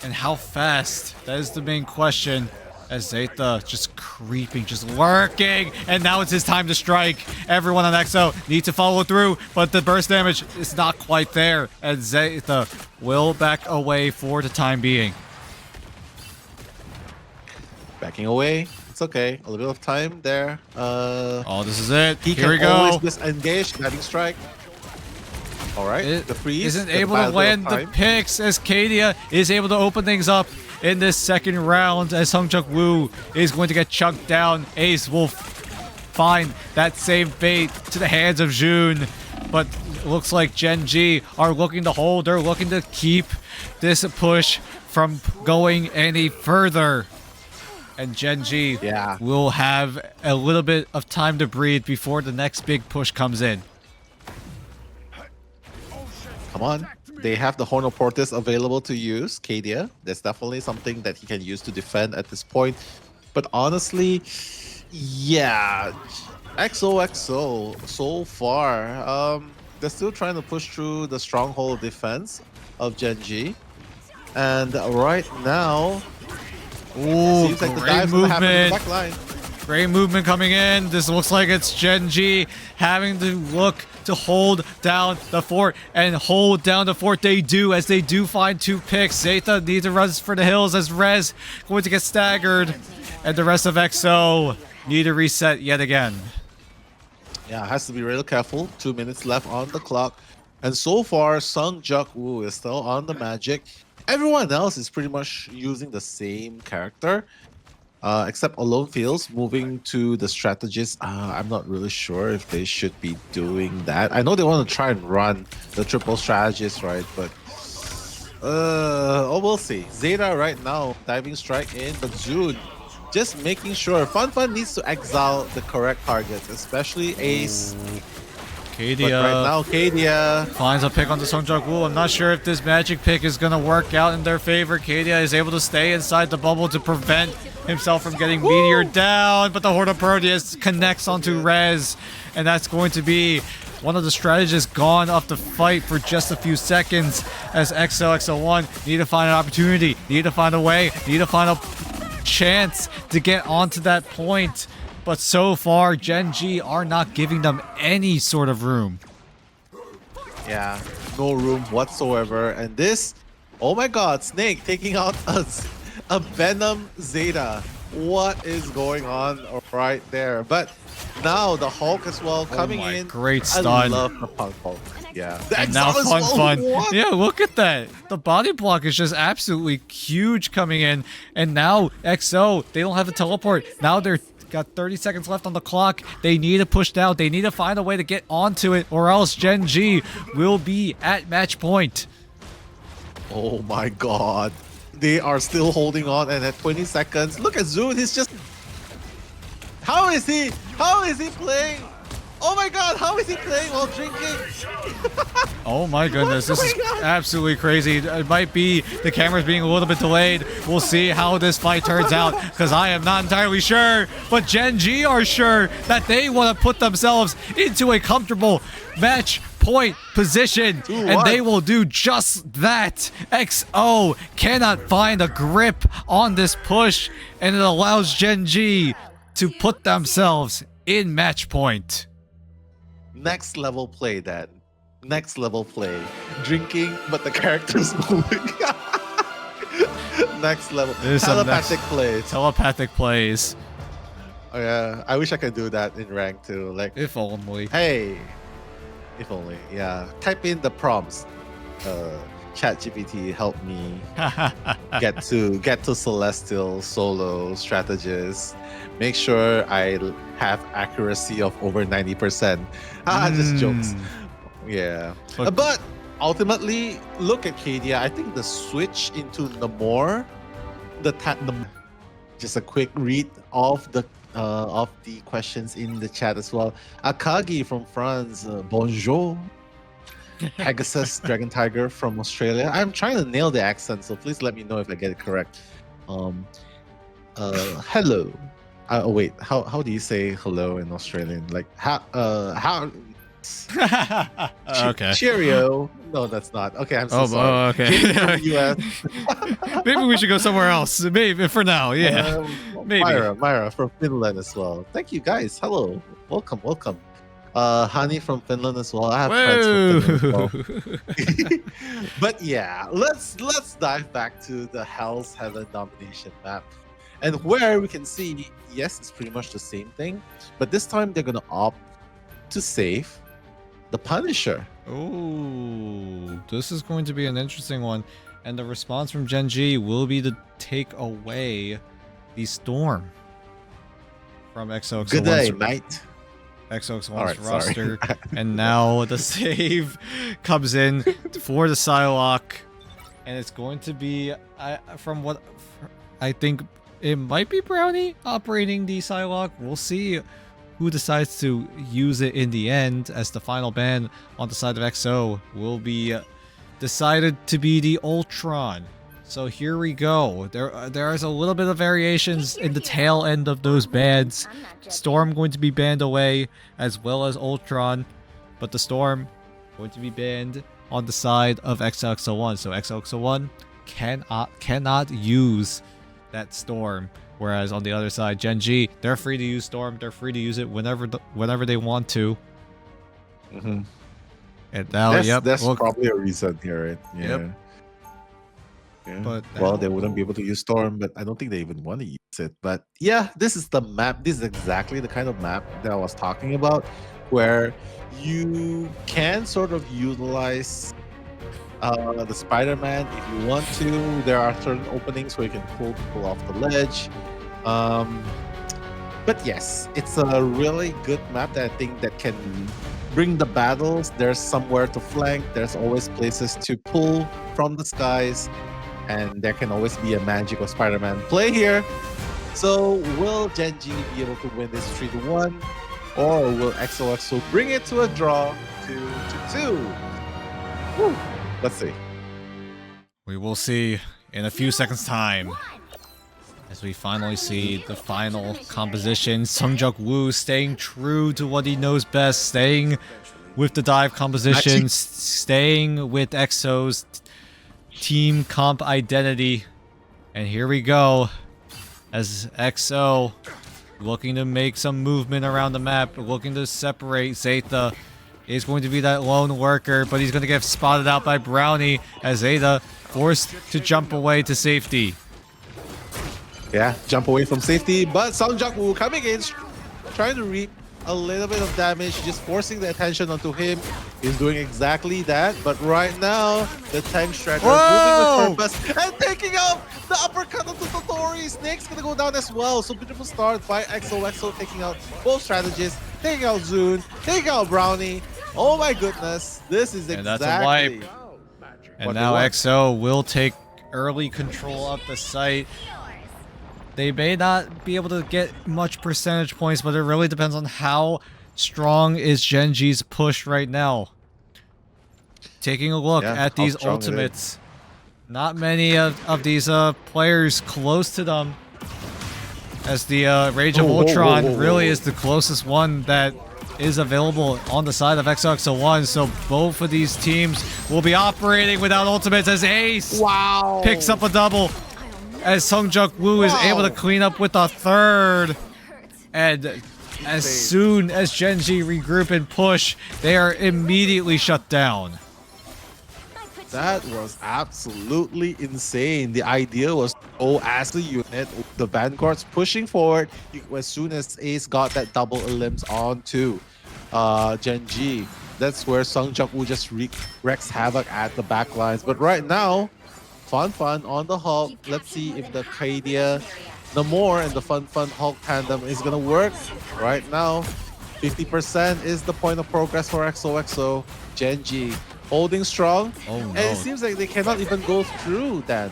Speaker 2: And how fast? That is the main question. As Zeta just creeping, just lurking. And now it's his time to strike. Everyone on XO needs to follow through, but the burst damage is not quite there. And Zeta will back away for the time being.
Speaker 1: Backing away. It's okay. A little bit of time there.
Speaker 2: Oh, this is it.
Speaker 1: He
Speaker 2: Here we
Speaker 1: can
Speaker 2: go.
Speaker 1: always disengage. Guiding strike. All right. The freeze.
Speaker 2: Isn't
Speaker 1: gonna
Speaker 2: able
Speaker 1: buy
Speaker 2: to
Speaker 1: a bit of
Speaker 2: land the
Speaker 1: time.
Speaker 2: picks as Kadia is able to open things up in this second round as Sungjuk Woo is going to get chunked down. Ace will find that same fate to the hands of June, but it looks like Gen.G are looking to hold. They're looking to keep this push from going any further. And Gen.G will have a little bit of time to breathe before the next big push comes in.
Speaker 1: Come on. They have the Horn of Portis available to use, Kadia. That's definitely something that he can use to defend at this point. But honestly, yeah, XOXO so far, they're still trying to push through the stronghold defense of Gen.G. And right now,
Speaker 2: ooh,
Speaker 1: seems like the
Speaker 2: great
Speaker 1: dive's gonna happen in the
Speaker 2: movement.
Speaker 1: back line.
Speaker 2: Great movement coming in. This looks like it's Gen.G having to look to hold down the fort and hold down the fort. They do, as they do find 2 picks. Zeta needs to run for the hills as Rez going to get staggered. And the rest of XO need to reset yet again.
Speaker 1: Yeah, has to be real careful. 2 minutes left on the clock. And so far, Sungjuk Woo is still on the magic. Everyone else is pretty much using the same character. Except Alone Fields moving to the strategist. I'm not really sure if they should be doing that. I know they want to try and run the triple strategist, right? But we'll see. Zeta right now diving strike in, but June just making sure. Fun needs to exile the correct targets, especially Ace.
Speaker 2: Kadia
Speaker 1: But right now, Kadia
Speaker 2: finds a pick onto Sungjuk Woo. I'm not sure if this magic pick is going to work out in their favor. Kadia is able to stay inside the bubble to prevent himself from getting meteored down, but the Horde of Proteus connects onto Rez, and that's going to be one of the strategists gone off the fight for just a few seconds as XOXO01 need to find an opportunity, need to find a way, need to find a chance to get onto that point. But so far, Gen.G are not giving them any sort of room.
Speaker 1: Yeah, no room whatsoever. And this, oh my god, Snake taking out a Venom Zeta. What is going on right there? But now the Hulk as well coming in.
Speaker 2: Great stun.
Speaker 1: I love the Punk Hulk. Yeah.
Speaker 2: And now fun. Yeah, look at that. The body block is just absolutely huge coming in. And now XO, they don't have a teleport. Now they're got 30 seconds left on the clock. They need to push down. They need to find a way to get onto it, or else Gen.G will be at match point.
Speaker 1: Oh my god. They are still holding on, and at 20 seconds, look at Zune. He's just... How is he playing? Oh my god, how is he playing while drinking?
Speaker 2: Oh my goodness, this is absolutely crazy. It might be the camera's being a little bit delayed. We'll see how this fight turns out, because I am not entirely sure. But Gen.G are sure that they want to put themselves into a comfortable match point position, and they will do just that. XO cannot find a grip on this push, and it allows Gen.G to put themselves in match point.
Speaker 1: Next level play, then. Next level play. Drinking, but the character's moving. Next level. Telepathic plays.
Speaker 2: Telepathic plays.
Speaker 1: Oh yeah, I wish I could do that in rank too. Like,
Speaker 2: if only.
Speaker 1: Hey, if only. Yeah. Type in the prompts. ChatGPT help me get to Celestial solo strategist. Make sure I have accuracy of over 90%. Just jokes. Yeah. But ultimately, look at Kadia. I think the switch into Namor, just a quick read of the questions in the chat as well. Akagi from France, bonjour. Pegasus Dragon Tiger from Australia. I'm trying to nail the accent, so please let me know if I get it correct. Hello. Oh wait, how do you say hello in Australian? Like how
Speaker 2: okay.
Speaker 1: Cheerio. No, that's not. Okay, I'm so sorry.
Speaker 2: Oh, okay.
Speaker 1: From US.
Speaker 2: Maybe we should go somewhere else. Maybe for now, yeah. Maybe.
Speaker 1: Myra from Finland as well. Thank you guys. Hello. Welcome. Hani from Finland as well. I have friends from Finland as well. But yeah, let's dive back to the Hell's Heaven domination map. And where we can see, yes, it's pretty much the same thing, but this time they're gonna opt to save the Punisher.
Speaker 2: Oh, this is going to be an interesting one. And the response from Gen.G will be to take away the Storm from XOXO01's
Speaker 1: Good day, mate.
Speaker 2: XOXO01's roster. And now the save comes in for the Psylocke. And it's going to be, from what I think, it might be Brownie operating the Psylocke. We'll see who decides to use it in the end, as the final ban on the side of XO will be decided to be the Ultron. So here we go. There is a little bit of variations in the tail end of those bans. Storm going to be banned away, as well as Ultron, but the Storm going to be banned on the side of XOXO01. So XOXO01 cannot use that Storm. Whereas on the other side, Gen.G, they're free to use Storm. They're free to use it whenever they want to.
Speaker 1: Mm-hmm.
Speaker 2: And now,
Speaker 1: that's probably a reason here, right? Yeah.
Speaker 2: Yep.
Speaker 1: Yeah.
Speaker 2: But
Speaker 1: well, they wouldn't be able to use Storm, but I don't think they even want to use it. But yeah, this is the map. This is exactly the kind of map that I was talking about, where you can sort of utilize the Spider-Man if you want to. There are certain openings where you can pull people off the ledge. But yes, it's a really good map that I think that can bring the battles. There's somewhere to flank. There's always places to pull from the skies. And there can always be a magic of Spider-Man play here. So will Gen.G be able to win this 3-1? Or will XOXO bring it to a draw 2-2? Woo. Let's see.
Speaker 2: We will see in a few seconds' time. As we finally see the final composition. Sungjuk Woo staying true to what he knows best. Staying with the dive composition. Staying with EXO's team comp identity. And here we go. As EXO looking to make some movement around the map. Looking to separate. Zeta is going to be that lone worker, but he's going to get spotted out by Brownie as Zeta forced to jump away to safety.
Speaker 1: Yeah, jump away from safety, but Sungjuk Woo coming in, trying to reap a little bit of damage, just forcing the attention onto him. He's doing exactly that, but right now, the tank Shredder moving with purpose and taking out the uppercut onto Totori. Snake's gonna go down as well, so beautiful start by XOXO, taking out both strategists, taking out Zune, taking out Brownie. Oh my goodness, this is exactly...
Speaker 2: And that's a wipe. And now XO will take early control of the site. They may not be able to get much percentage points, but it really depends on how strong is Gen.G's push right now. Taking a look at these ultimates. Not many of these players close to them. As the Rage of Ultron really is the closest one that is available on the side of XOXO01. So both of these teams will be operating without ultimates as Ace picks up a double. As Sungjuk Woo is able to clean up with a third. And as soon as Gen.G regroup and push, they are immediately shut down.
Speaker 1: That was absolutely insane. The idea was, as a unit, the Vanguard's pushing forward. As soon as Ace got that double elims onto Gen.G, that's where Sungjuk Woo just wreaks havoc at the backlines. But right now, Fun on the Hulk. Let's see if the Kadia, Namor, and the Fun Hulk tandem is gonna work. Right now, 50% is the point of progress for XOXO. Gen.G holding strong. And it seems like they cannot even go through that.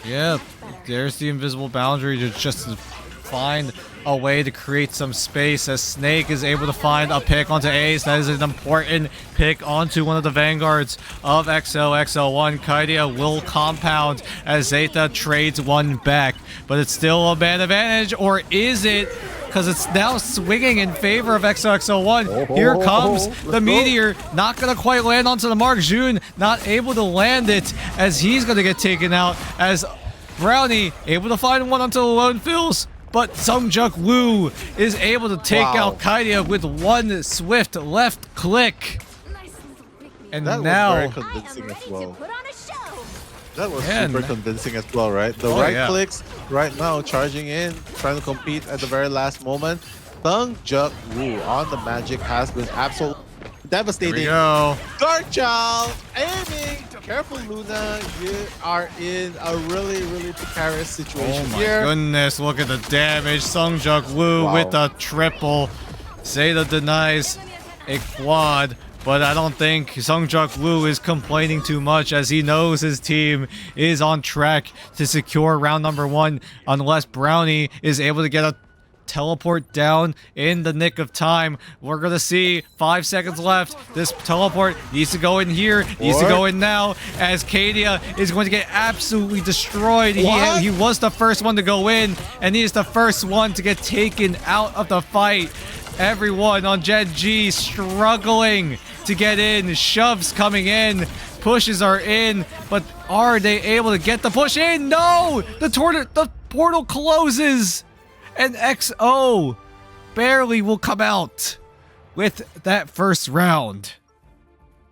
Speaker 2: Yeah, there's the invisible boundary to just find a way to create some space as Snake is able to find a pick onto Ace. That is an important pick onto one of the vanguards of XOXO01. Kaidia will compound as Zeta trades one back, but it's still a man advantage, or is it? Because it's now swinging in favor of XOXO01. Here comes the meteor, not gonna quite land onto the mark. Jun not able to land it as he's gonna get taken out, as Brownie able to find one onto the lone fills. But Sungjuk Woo is able to take out Kaidia with one swift left click. And
Speaker 1: that
Speaker 2: now
Speaker 1: was very convincing as well. That was
Speaker 2: Man.
Speaker 1: super convincing as well, right? The
Speaker 2: Oh,
Speaker 1: right
Speaker 2: yeah.
Speaker 1: clicks right now, charging in, trying to compete at the very last moment. Geng.G Woo on the magic has been absolutely
Speaker 2: Here we
Speaker 1: devastating.
Speaker 2: go.
Speaker 1: Dark Child aiming. Careful, Luna. You are in a really, really precarious situation
Speaker 2: Oh my
Speaker 1: here.
Speaker 2: goodness, look at the damage. Sung-Juk Woo
Speaker 1: Wow.
Speaker 2: with a triple. Zeta denies a quad, but I don't think Sung-Juk Woo is complaining too much as he knows his team is on track to secure round number 1 unless Brownie is able to get a teleport down in the nick of time. We're gonna see 5 seconds left. This teleport needs to go in here, needs to go in now, as Kadia is going to get absolutely destroyed. He was the first one to go in, and he is the first one to get taken out of the fight. Everyone on Gen.G struggling to get in. Shoves coming in. Pushes are in, but are they able to get the push in? No! The portal closes! And XO barely will come out with that first round.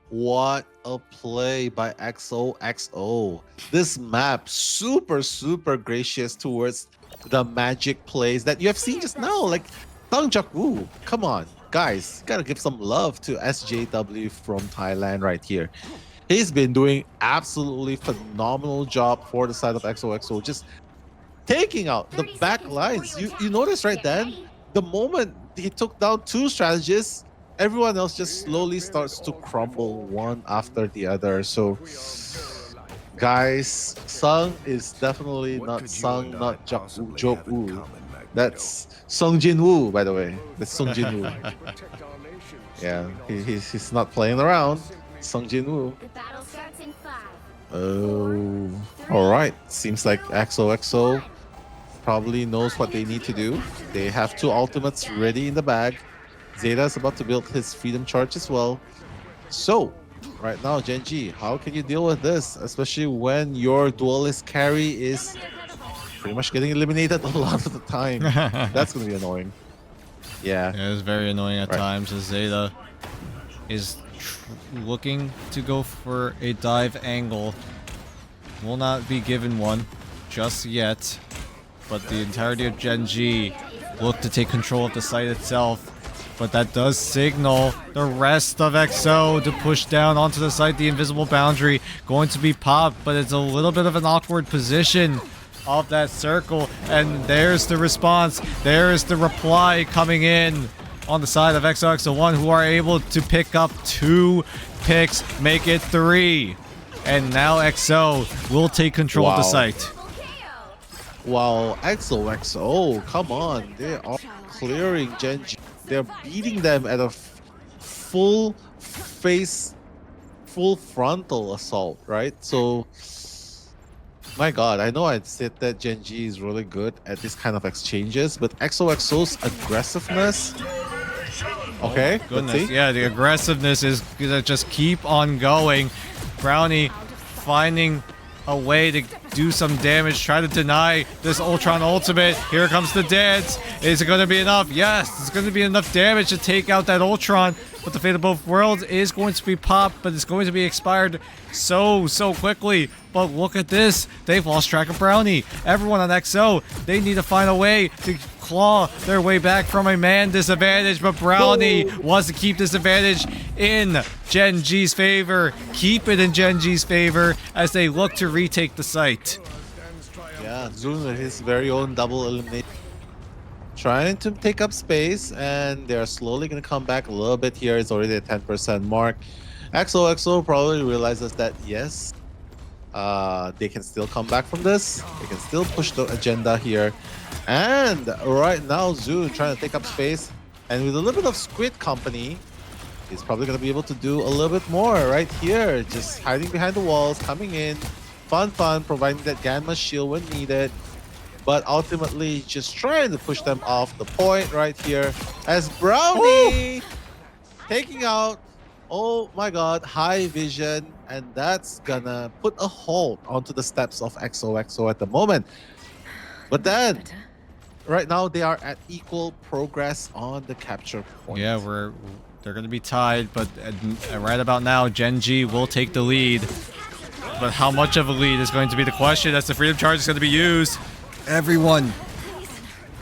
Speaker 1: What a play by XOXO. This map super, super gracious towards the magic plays that you have seen just now. Like Geng.G Woo, come on, guys, gotta give some love to SJW from Thailand right here. He's been doing absolutely phenomenal job for the side of XOXO, just taking out the back lines. You notice right then, the moment he took down 2 strategists, everyone else just slowly starts to crumble one after the other. So, guys, Sung is definitely not Sung, not Jok Woo. That's Sung Jin Woo, by the way. That's Sung Jin Woo. Yeah, he's not playing around. Sung Jin Woo.
Speaker 3: The battle starts in 5.
Speaker 1: Oh, all right. Seems like XOXO probably knows what they need to do. They have 2 ultimates ready in the bag. Zeta's about to build his freedom charge as well. So, right now, Gen.G, how can you deal with this? Especially when your duelist carry is pretty much getting eliminated a lot of the time. That's going to be annoying. Yeah.
Speaker 2: Yeah, it's very annoying at times as Zeta is looking to go for a dive angle. Will not be given one just yet, but the entirety of Gen.G look to take control of the site itself. But that does signal the rest of XO to push down onto the site. The invisible boundary going to be popped, but it's a little bit of an awkward position of that circle. And there's the response. There is the reply coming in on the side of XOXO01, who are able to pick up 2 picks, make it 3. And now XO will take control of the site.
Speaker 1: Wow, XOXO, come on. They are clearing Gen.G. They're beating them at a full frontal assault, right? So, my god, I know I'd said that Gen.G is really good at this kind of exchanges, but XOXO's aggressiveness... Okay,
Speaker 2: Goodness,
Speaker 1: let's see.
Speaker 2: yeah, the aggressiveness is gonna just keep on going. Brownie finding a way to do some damage, try to deny this Ultron ultimate. Here comes the dance. Is it gonna be enough? Yes, it's gonna be enough damage to take out that Ultron. But the Fate of Both Worlds is going to be popped, but it's going to be expired so quickly. But look at this. They've lost track of Brownie. Everyone on XO, they need to find a way to claw their way back from a man disadvantage. But Brownie wants to keep this advantage in Gen.G's favor. Keep it in Gen.G's favor as they look to retake the site.
Speaker 1: Yeah, Zun with his very own double elimination. Trying to take up space, and they're slowly going to come back a little bit here. It's already at 10% mark. XOXO probably realizes that, yes, they can still come back from this. They can still push the agenda here. And right now, Zun trying to take up space. And with a little bit of Squid Company, he's probably going to be able to do a little bit more right here. Just hiding behind the walls, coming in. Fun, providing that Gamma shield when needed. But ultimately, just trying to push them off the point right here. As Brownie taking out, oh my god, high vision. And that's gonna put a halt onto the steps of XOXO at the moment. But then, right now, they are at equal progress on the capture point.
Speaker 2: Yeah, they're going to be tied, but right about now, Gen.G will take the lead. but how much of a lead is going to be the question as the Freedom Charge is going to be used. Everyone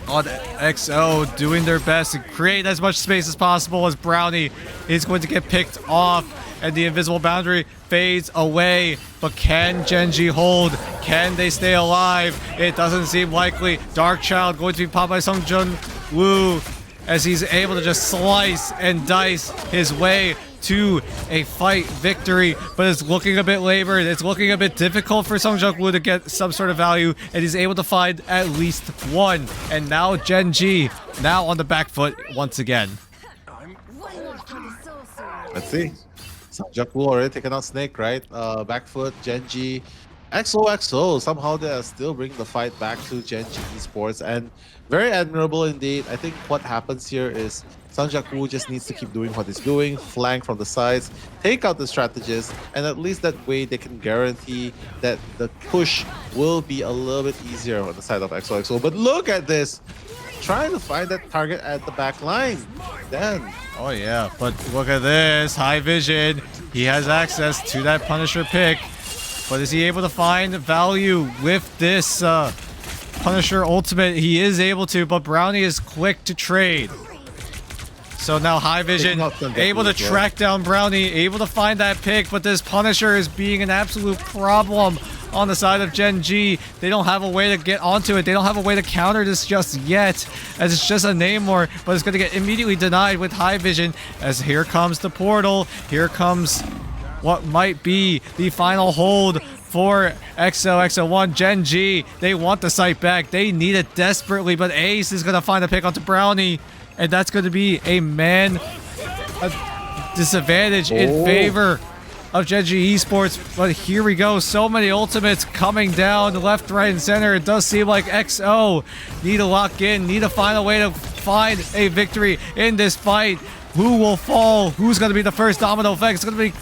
Speaker 2: on XO doing their best to create as much space as possible as Brownie is going to get picked off and the invisible boundary fades away. But can Gen.G hold? Can they stay alive? It doesn't seem likely. Dark Child going to be popped by Sung Jun Woo as he's able to just slice and dice his way to a fight victory, but it's looking a bit labored. It's looking a bit difficult for Sung Jung Woo to get some sort of value, and he's able to find at least one. And now Gen.G now on the back foot once again.
Speaker 1: Let's see. Sung Jung Woo already taken out Snake, right? Back foot, Gen.G. XOXO, somehow they are still bringing the fight back to Gen.G Esports, and very admirable indeed. I think what happens here is Sung Jung Woo just needs to keep doing what he's doing, flank from the sides, take out the strategist, and at least that way they can guarantee that the push will be a little bit easier on the side of XOXO. But look at this, trying to find that target at the back line. Then,
Speaker 2: oh yeah, but look at this, high vision. He has access to that Punisher pick, but is he able to find value with this Punisher ultimate? He is able to, but Brownie is quick to trade. So now high vision, able to track down Brownie, able to find that pick, but this Punisher is being an absolute problem on the side of Gen.G. They don't have a way to get onto it. They don't have a way to counter this just yet, as it's just a Namor, but it's going to get immediately denied with high vision, as here comes the portal. Here comes what might be the final hold for XOXO01. Gen.G, they want the site back. They need it desperately, but Ace is going to find a pick onto Brownie, and that's going to be a disadvantage in favor of Gen.G Esports. But here we go. So many ultimates coming down left, right, and center. It does seem like XO need to lock in, need to find a way to find a victory in this fight. Who will fall? Who's going to be the first domino effect? It's going to be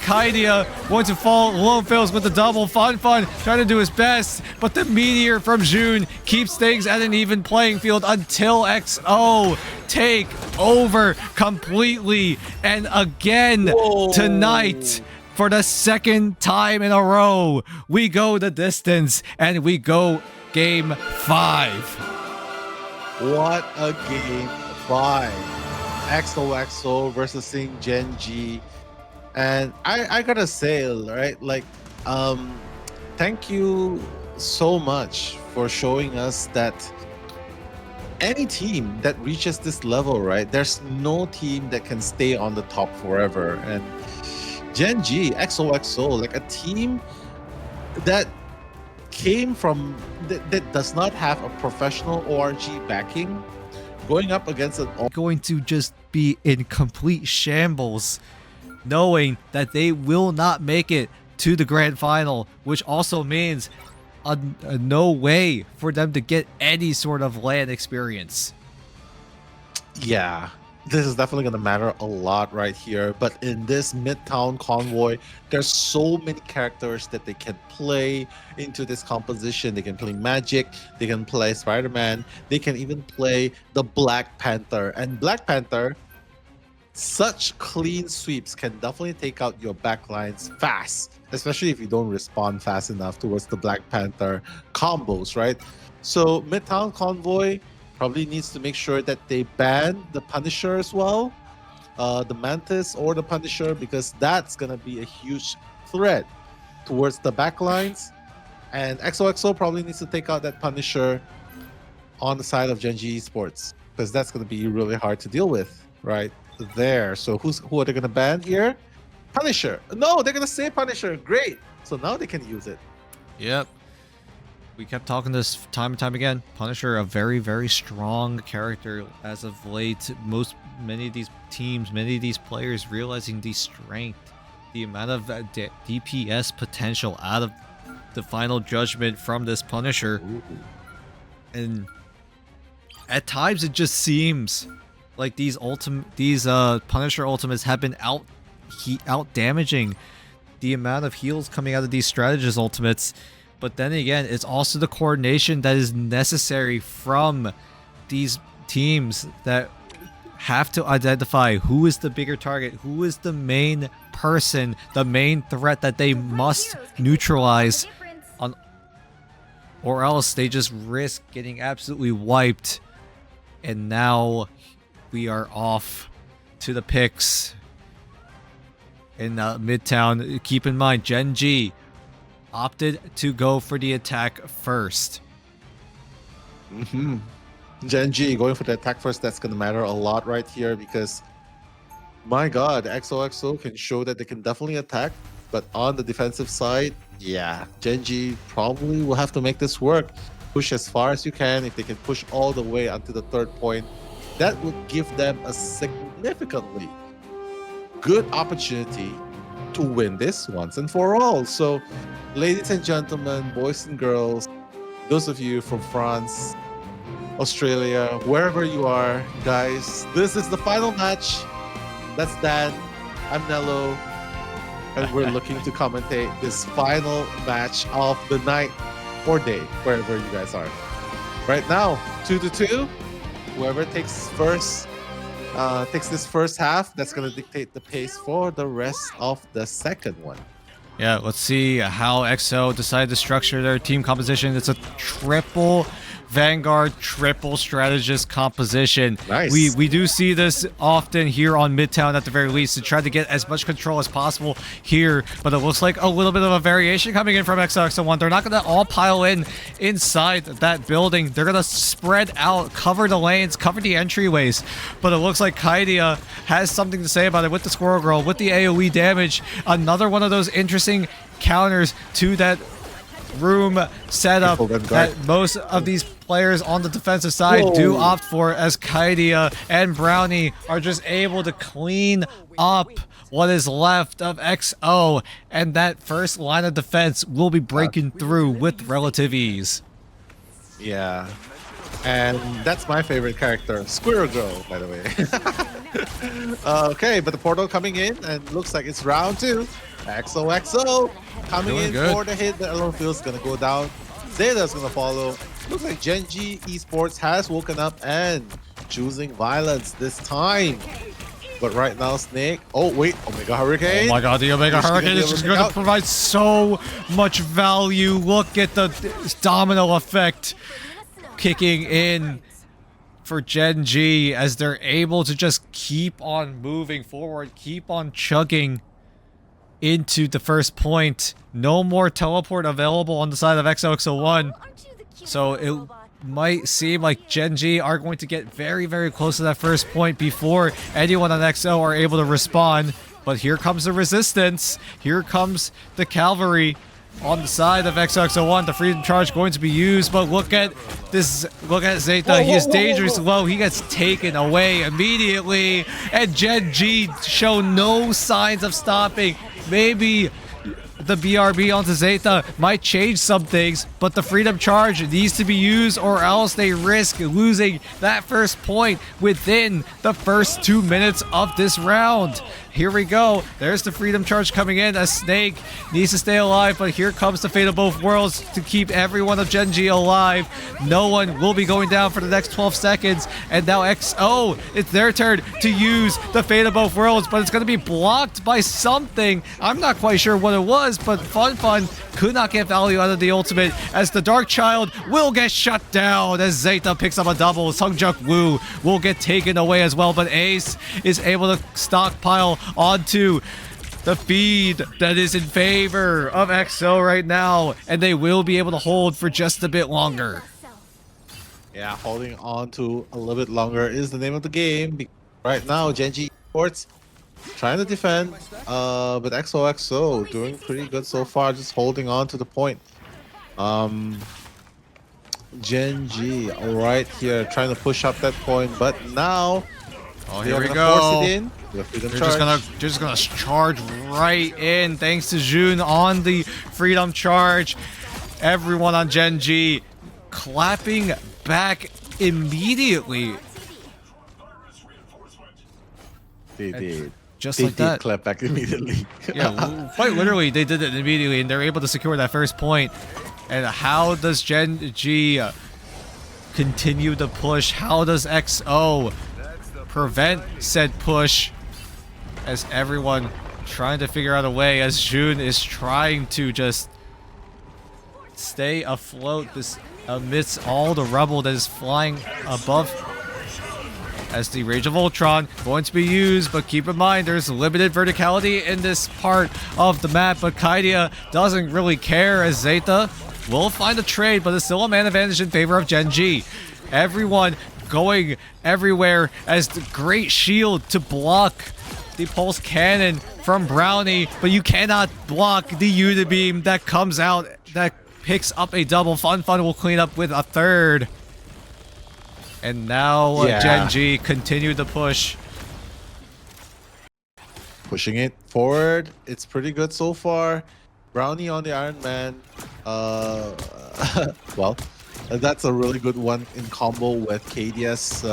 Speaker 2: Kaidia going to fall. Lone Phils with the double. Fun trying to do his best, but the meteor from June keeps things at an even playing field until XO take over completely. And again, tonight, for the second time in a row, we go the distance and we go game 5.
Speaker 1: What a game 5. XOXO versus Gen.G. And I gotta say, right, like, thank you so much for showing us that any team that reaches this level, right, there's no team that can stay on the top forever. And Gen.G, XOXO, like a team that came from, that does not have a professional ORG backing, going up against an
Speaker 2: going to just be in complete shambles, knowing that they will not make it to the grand final, which also means no way for them to get any sort of LAN experience.
Speaker 1: Yeah, this is definitely going to matter a lot right here. But in this Midtown Convoy, there's so many characters that they can play into this composition. They can play Magic, they can play Spider-Man, they can even play the Black Panther. And Black Panther, such clean sweeps can definitely take out your backlines fast, especially if you don't respond fast enough towards the Black Panther combos, right? So Midtown Convoy probably needs to make sure that they ban the Punisher as well, the Mantis or the Punisher, because that's going to be a huge threat towards the backlines. And XOXO probably needs to take out that Punisher on the side of Gen.G Esports, because that's going to be really hard to deal with right there. So who are they going to ban here? Punisher. No, they're going to say Punisher. Great. So now they can use it.
Speaker 2: Yep. We kept talking this time and time again. Punisher, a very, very strong character as of late. Many of these teams, many of these players realizing the strength, the amount of DPS potential out of the final judgment from this Punisher.
Speaker 1: Ooh.
Speaker 2: And at times it just seems like these Punisher ultimates have been out damaging the amount of heals coming out of these strategist ultimates. But then again, it's also the coordination that is necessary from these teams that have to identify who is the bigger target, who is the main person, the main threat that they must neutralize, or else they just risk getting absolutely wiped. And now we are off to the picks in Midtown. Keep in mind, Gen.G opted to go for the attack first.
Speaker 1: Gen.G going for the attack first, that's going to matter a lot right here because, my god, XOXO can show that they can definitely attack, but on the defensive side, yeah, Gen.G probably will have to make this work. Push as far as you can. If they can push all the way onto the third point, that would give them a significantly good opportunity to win this once and for all. So, ladies and gentlemen, boys and girls, those of you from France, Australia, wherever you are, guys, this is the final match. That's Dan, I'm Nello, and we're looking to commentate this final match of the night or day, wherever you guys are. Right now, 2-2. Whoever takes this first half, that's going to dictate the pace for the rest of the second one.
Speaker 2: Yeah, let's see how XO decided to structure their team composition. It's a triple Vanguard, triple strategist composition.
Speaker 1: Nice.
Speaker 2: We do see this often here on Midtown at the very least, to try to get as much control as possible here, but it looks like a little bit of a variation coming in from XOXO01. They're not going to all pile in inside that building. They're going to spread out, cover the lanes, cover the entryways, but it looks like Kaidia has something to say about it with the Squirrel Girl, with the AoE damage. Another one of those interesting counters to that room setup that most of these players on the defensive side do opt for, as Kaidia and Brownie are just able to clean up what is left of XO, and that first line of defense will be breaking through with relative ease.
Speaker 1: Yeah, and that's my favorite character, Squirrel Girl, by the way. Okay, but the portal coming in, and looks like it's round 2. XOXO coming in for the hit. The alone field's gonna go down. Zeta's gonna follow. Looks like Gen.G Esports has woken up and choosing violence this time. But right now, Snake. Oh wait, Omega Hurricane.
Speaker 2: Oh my god, the Omega Hurricane is just gonna provide so much value. Look at the domino effect kicking in for Gen.G as they're able to just keep on moving forward, keep on chugging into the first point. No more teleport available on the side of XOXO01. So it might seem like Gen.G are going to get very, very close to that first point before anyone on XO are able to respond. But here comes the resistance. Here comes the cavalry on the side of XOXO01. The freedom charge going to be used, but look at this. Look at Zeta. He is dangerously low. He gets taken away immediately, and Gen.G show no signs of stopping. Maybe the BRB onto Zeta might change some things, but the freedom charge needs to be used, or else they risk losing that first point within the first 2 minutes of this round. Here we go. There's the freedom charge coming in as Snake needs to stay alive, but here comes the fate of both worlds to keep everyone of Gen.G alive. No one will be going down for the next 12 seconds, and now XO, it's their turn to use the fate of both worlds, but it's going to be blocked by something. I'm not quite sure what it was, but Fun could not get value out of the ultimate, as the Dark Child will get shut down as Zeta picks up a double. Sungjuk Woo will get taken away as well, but Ace is able to stockpile onto the feed that is in favor of XO right now, and they will be able to hold for just a bit longer.
Speaker 1: Yeah, holding on to a little bit longer is the name of the game. Right now, Gen.G Esports trying to defend, but XOXO doing pretty good so far, just holding on to the point. Gen.G right here trying to push up that point, but now
Speaker 2: here we go.
Speaker 1: Force it in.
Speaker 2: They're just gonna charge right in, thanks to Jun on the freedom charge. Everyone on Gen.G clapping back immediately.
Speaker 1: They did.
Speaker 2: Just like that.
Speaker 1: Clap back immediately.
Speaker 2: Yeah, quite literally, they did it immediately, and they're able to secure that first point. And how does Gen.G continue to push? How does XO prevent said push, as everyone trying to figure out a way as Jun is trying to just stay afloat this amidst all the rubble that is flying above. As the Rage of Ultron going to be used, but keep in mind there's limited verticality in this part of the map, but Kaidia doesn't really care as Zeta will find a trade, but it's still a man advantage in favor of Gen.G. Everyone going everywhere as the great shield to block the pulse cannon from Brownie, but you cannot block the Unibeam that comes out that picks up a double. Fun will clean up with a third. And now Gen.G continue the push.
Speaker 1: Pushing it forward. It's pretty good so far. Brownie on the Iron Man. Well, that's a really good one in combo with KDS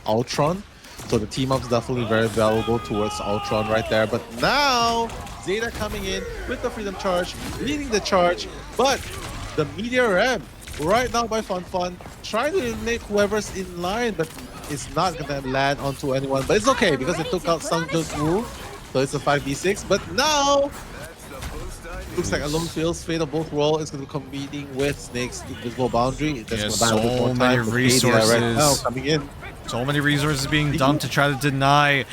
Speaker 1: Ultron. So the team up is definitely very valuable towards Ultron right there. But now Zeta coming in with the Freedom Charge, leading the charge. But the Meteor M right now by Fun, trying to eliminate whoever's in line, but it's not gonna land onto anyone. But it's okay because it took out Sungjo's move, so it's a 5v6. But now looks like Alone Feels Fate of both World is gonna be competing with Snake's Invisible Boundary. That's
Speaker 2: so many resources
Speaker 1: right now coming in.
Speaker 2: So many resources being dumped to try to deny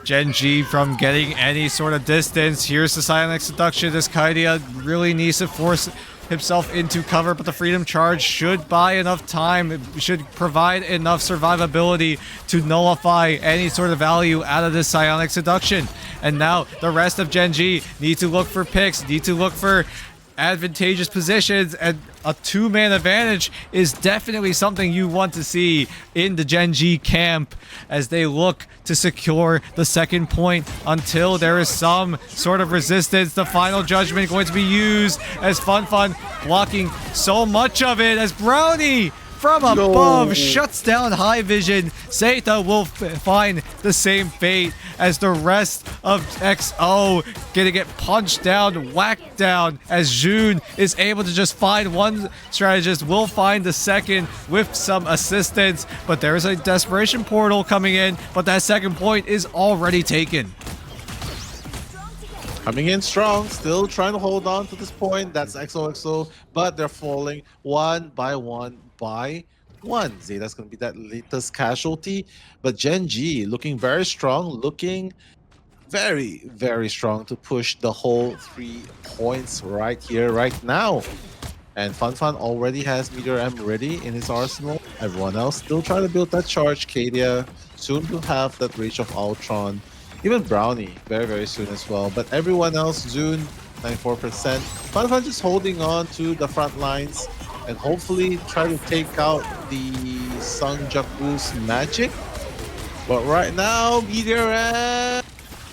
Speaker 2: Gen.G from getting any sort of distance. Here's the Psionic Seduction as Kaidia really needs to force himself into cover, but the Freedom Charge should buy enough time. It should provide enough survivability to nullify any sort of value out of this Psionic Seduction. And now the rest of Gen.G need to look for picks, need to look for advantageous positions, and a two-man advantage is definitely something you want to see in the Gen.G camp as they look to secure the second point until there is some sort of resistance. The final judgment going to be used as Fun blocking so much of it as Brownie from above shuts down High Vision. Zeta will find the same fate as the rest of XO, gonna get punched down, whacked down, as Jun is able to just find one strategist, will find the second with some assistance, but there is a desperation portal coming in, but that second point is already taken.
Speaker 1: Coming in strong, still trying to hold on to this point. That's XOXO, but they're falling one by one. Zeta's going to be that latest casualty, but Gen.G looking very strong, looking very, very strong to push the whole 3 points right here, right now. And Fun already has Meteor M ready in his arsenal. Everyone else still trying to build that charge. Kadia soon to have that Reach of Ultron. Even Brownie very, very soon as well. But everyone else, Zune, 94%. Fun just holding on to the front lines and hopefully try to take out the Sungjaku's magic. But right now, Meteor M.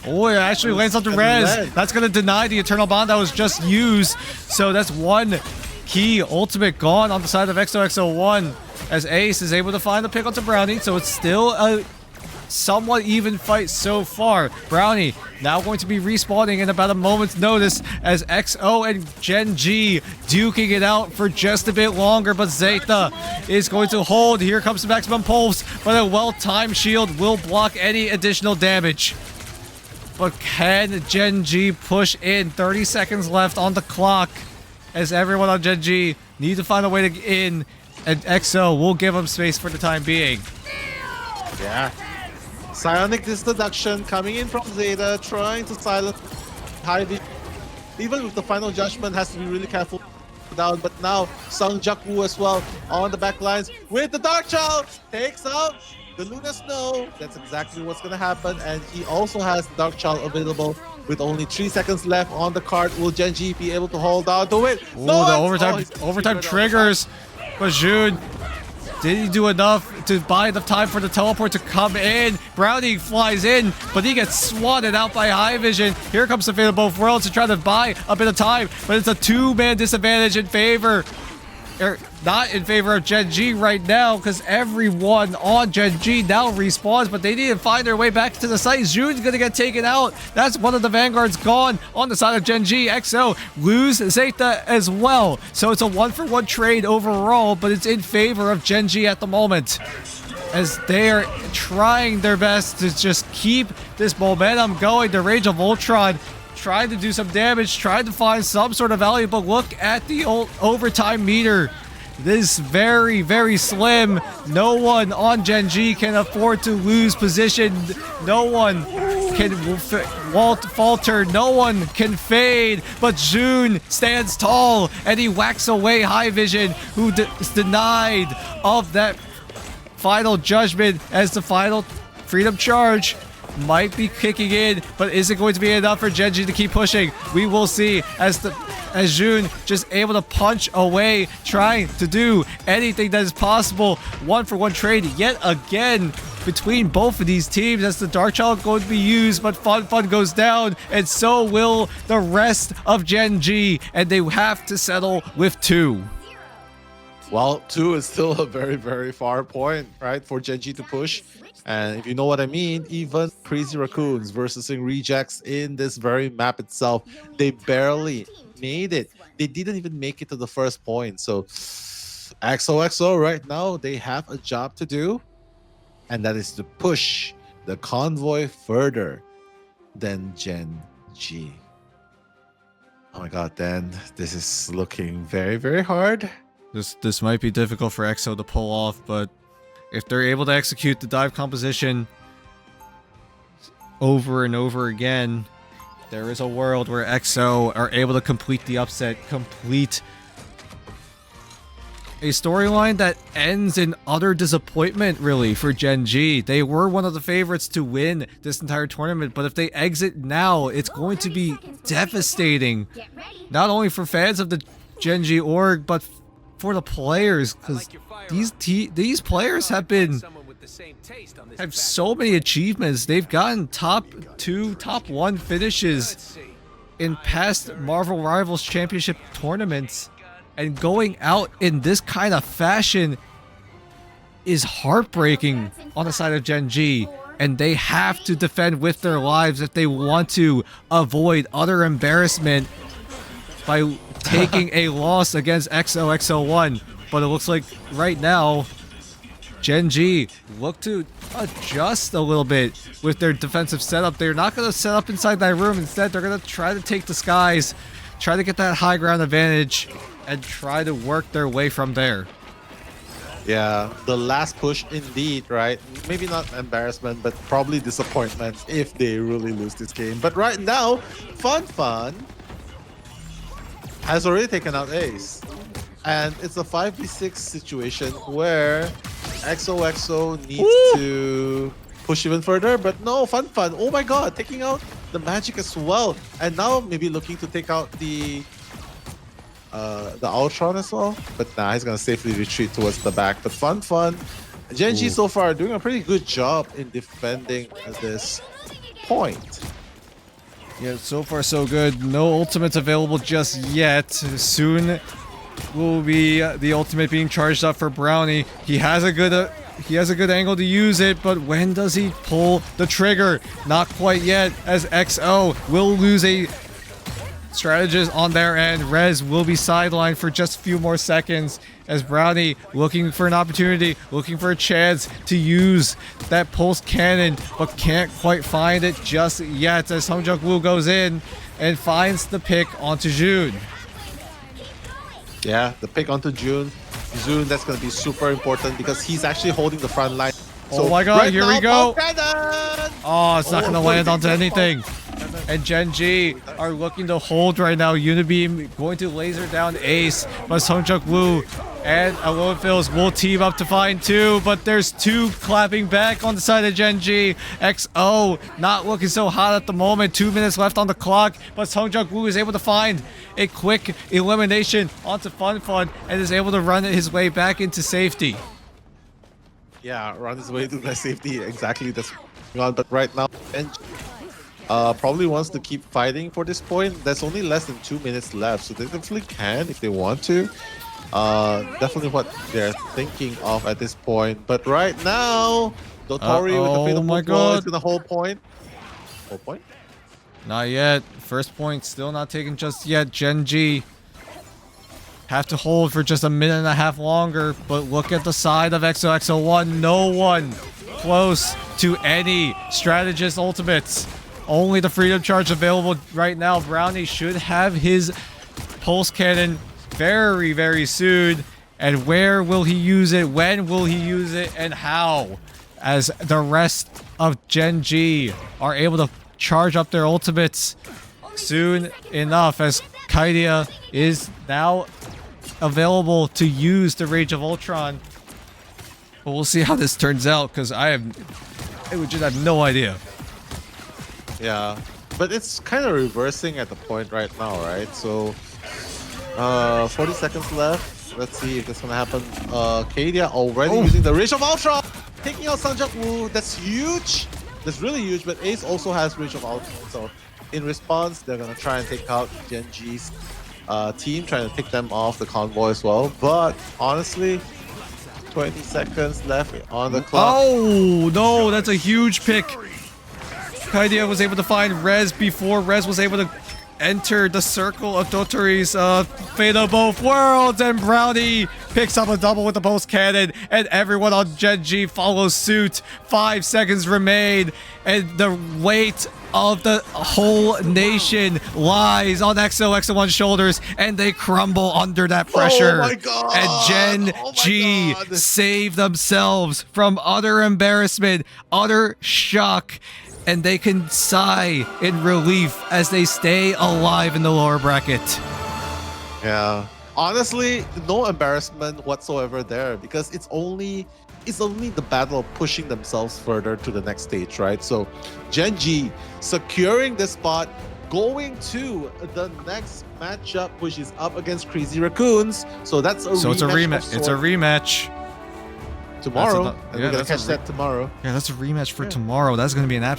Speaker 2: Oh, it actually lands on the res. That's going to deny the Eternal Bond that was just used. So that's one key ultimate gone on the side of XOXO01 as Ace is able to find the pick onto Brownie. So it's still a somewhat even fight so far. Brownie now going to be respawning in about a moment's notice as XO and Gen.G duking it out for just a bit longer, but Zeta is going to hold. Here comes the maximum pulse, but a well-timed shield will block any additional damage. But can Gen.G push in? 30 seconds left on the clock as everyone on Gen.G need to find a way to get in, and XO will give them space for the time being.
Speaker 1: Yeah. Psionic Seduction coming in from Zeta, trying to silence High Vision. Even with the final judgment, has to be really careful down. But now Sungjaku as well on the back lines with the Dark Child, takes out the Luna Snow. That's exactly what's going to happen. And he also has the Dark Child available with only 3 seconds left on the card. Will Gen.G be able to hold on to it?
Speaker 2: Ooh, the overtime triggers. But Jun, did he do enough to buy enough time for the teleport to come in? Brownie flies in, but he gets swatted out by High Vision. Here comes the Fate of Both Worlds to try to buy a bit of time, but it's a 2-man disadvantage in favor. Not in favor of Gen.G right now, because everyone on Gen.G now respawns, but they need to find their way back to the site. Jun's gonna get taken out. That's one of the vanguards gone on the side of Gen.G. XO lose Zeta as well. So it's a 1-for-1 trade overall, but it's in favor of Gen.G at the moment. as they are trying their best to just keep this momentum going. The Rage of Ultron trying to do some damage, trying to find some sort of value, but look at the overtime meter. This very, very slim. No one on Gen.G can afford to lose position. No one can falter. No one can fade. But June stands tall and he whacks away High Vision, who is denied of that final judgment, as the final freedom charge might be kicking in, but is it going to be enough for Gen.G to keep pushing? We will see, as June just able to punch away, trying to do anything that is possible. 1-for-1 trade yet again between both of these teams, as the Dark Child going to be used, but Fun goes down, and so will the rest of Gen.G, and they have to settle with 2.
Speaker 1: Well, 2 is still a very, very far point, right, for Gen.G to push. And if you know what I mean, even Crazy Raccoons versus Rejects in this very map itself, they barely made it. They didn't even make it to the first point. So XOXO right now, they have a job to do, and that is to push the convoy further than Gen.G. Oh my god, Dan, this is looking very, very hard.
Speaker 2: This might be difficult for EXO to pull off, but if they're able to execute the dive composition over and over again, there is a world where EXO are able to complete the upset, complete a storyline that ends in utter disappointment, really, for Gen.G. They were one of the favorites to win this entire tournament, but if they exit now, it's going to be devastating. Not only for fans of the Gen.G org, but for the players, because these players have so many achievements. They've gotten top 2, top 1 finishes in past Marvel Rivals Championship tournaments, and going out in this kind of fashion is heartbreaking on the side of Gen.G, and they have to defend with their lives if they want to avoid utter embarrassment by taking a loss against XOXO01. But it looks like right now Gen.G look to adjust a little bit with their defensive setup. They're not going to set up inside that room. Instead, they're going to try to take the skies, try to get that high ground advantage, and try to work their way from there.
Speaker 1: Yeah, the last push indeed, right? Maybe not embarrassment, but probably disappointment if they really lose this game. But right now, Fun has already taken out Ace. And it's a 5v6 situation where XOXO needs to push even further, but no, Fun, oh my god, taking out the Magic as well. And now maybe looking to take out the Ultron as well. But nah, he's gonna safely retreat towards the back. But Fun, Gen.G so far doing a pretty good job in defending this point.
Speaker 2: Yeah, so far so good. No ultimates available just yet. Soon will be the ultimate being charged up for Brownie. He has a good angle to use it, but when does he pull the trigger? Not quite yet, as XO will lose a strategist on their end. Rez will be sidelined for just a few more seconds, as Brownie looking for an opportunity, looking for a chance to use that pulse cannon, but can't quite find it just yet, as Woo goes in and finds the pick onto June.
Speaker 1: Yeah, the pick onto June, that's going to be super important because he's actually holding the front line.
Speaker 2: So oh my god, right here we go. Oh, it's not going to land onto anything. And Gen.G are looking to hold right now. Unibeam going to laser down Ace, but Woo and Aloinfils will team up to find 2, but there's 2 clapping back on the side of Gen.G. XO not looking so hot at the moment. 2 minutes left on the clock, but Woo is able to find a quick elimination onto Fun and is able to run his way back into safety.
Speaker 1: Yeah, run his way to the safety. Exactly, that's going on. But right now, Gen.G probably wants to keep fighting for this point. There's only less than 2 minutes left, so they definitely can if they want to. Definitely what they're thinking of at this point. But right now, Dotori with the fatal football is gonna hold point. Hold point?
Speaker 2: Not yet. First point still not taken just yet. Gen.G have to hold for just a minute and a half longer. But look at the side of XOXO01. No one close to any strategist ultimates. Only the freedom charge available right now. Brownie should have his pulse cannon very, very soon. And where will he use it? When will he use it? And how? As the rest of Gen.G are able to charge up their ultimates soon enough, as Kaidia is now available to use the Rage of Ultron. But we'll see how this turns out, because I just have no idea.
Speaker 1: Yeah, but it's kind of reversing at the point right now, right? So 40 seconds left. Let's see if that's gonna happen. Kaidia already using the Rage of Ultron, taking out Sanjak Wu. That's huge. That's really huge. But Ace also has Rage of Ultron. So in response, they're gonna try and take out Gen.G's team, trying to pick them off the convoy as well. But honestly, 20 seconds left on the clock.
Speaker 2: Oh no, that's a huge pick. Kaidia was able to find Rez before Rez was able to enter the circle of Dotori's Fate of Both Worlds, and Brownie picks up a double with the pulse cannon, and everyone on Gen.G follows suit. 5 seconds remain, and the weight of the whole nation lies on XOXO01's shoulders, and they crumble under that pressure.
Speaker 1: Oh my god!
Speaker 2: And Gen.G save themselves from utter embarrassment, utter shock, and they can sigh in relief as they stay alive in the lower bracket.
Speaker 1: Yeah, honestly, no embarrassment whatsoever there, because it's only the battle of pushing themselves further to the next stage, right? So Gen.G securing the spot, going to the next matchup, which is up against Crazy Raccoons. So that's a
Speaker 2: So it's a
Speaker 1: rematch.
Speaker 2: It's a rematch
Speaker 1: tomorrow.
Speaker 2: That's
Speaker 1: And we're gonna catch that tomorrow.
Speaker 2: Yeah, that's a rematch for tomorrow. That's going to be an absolute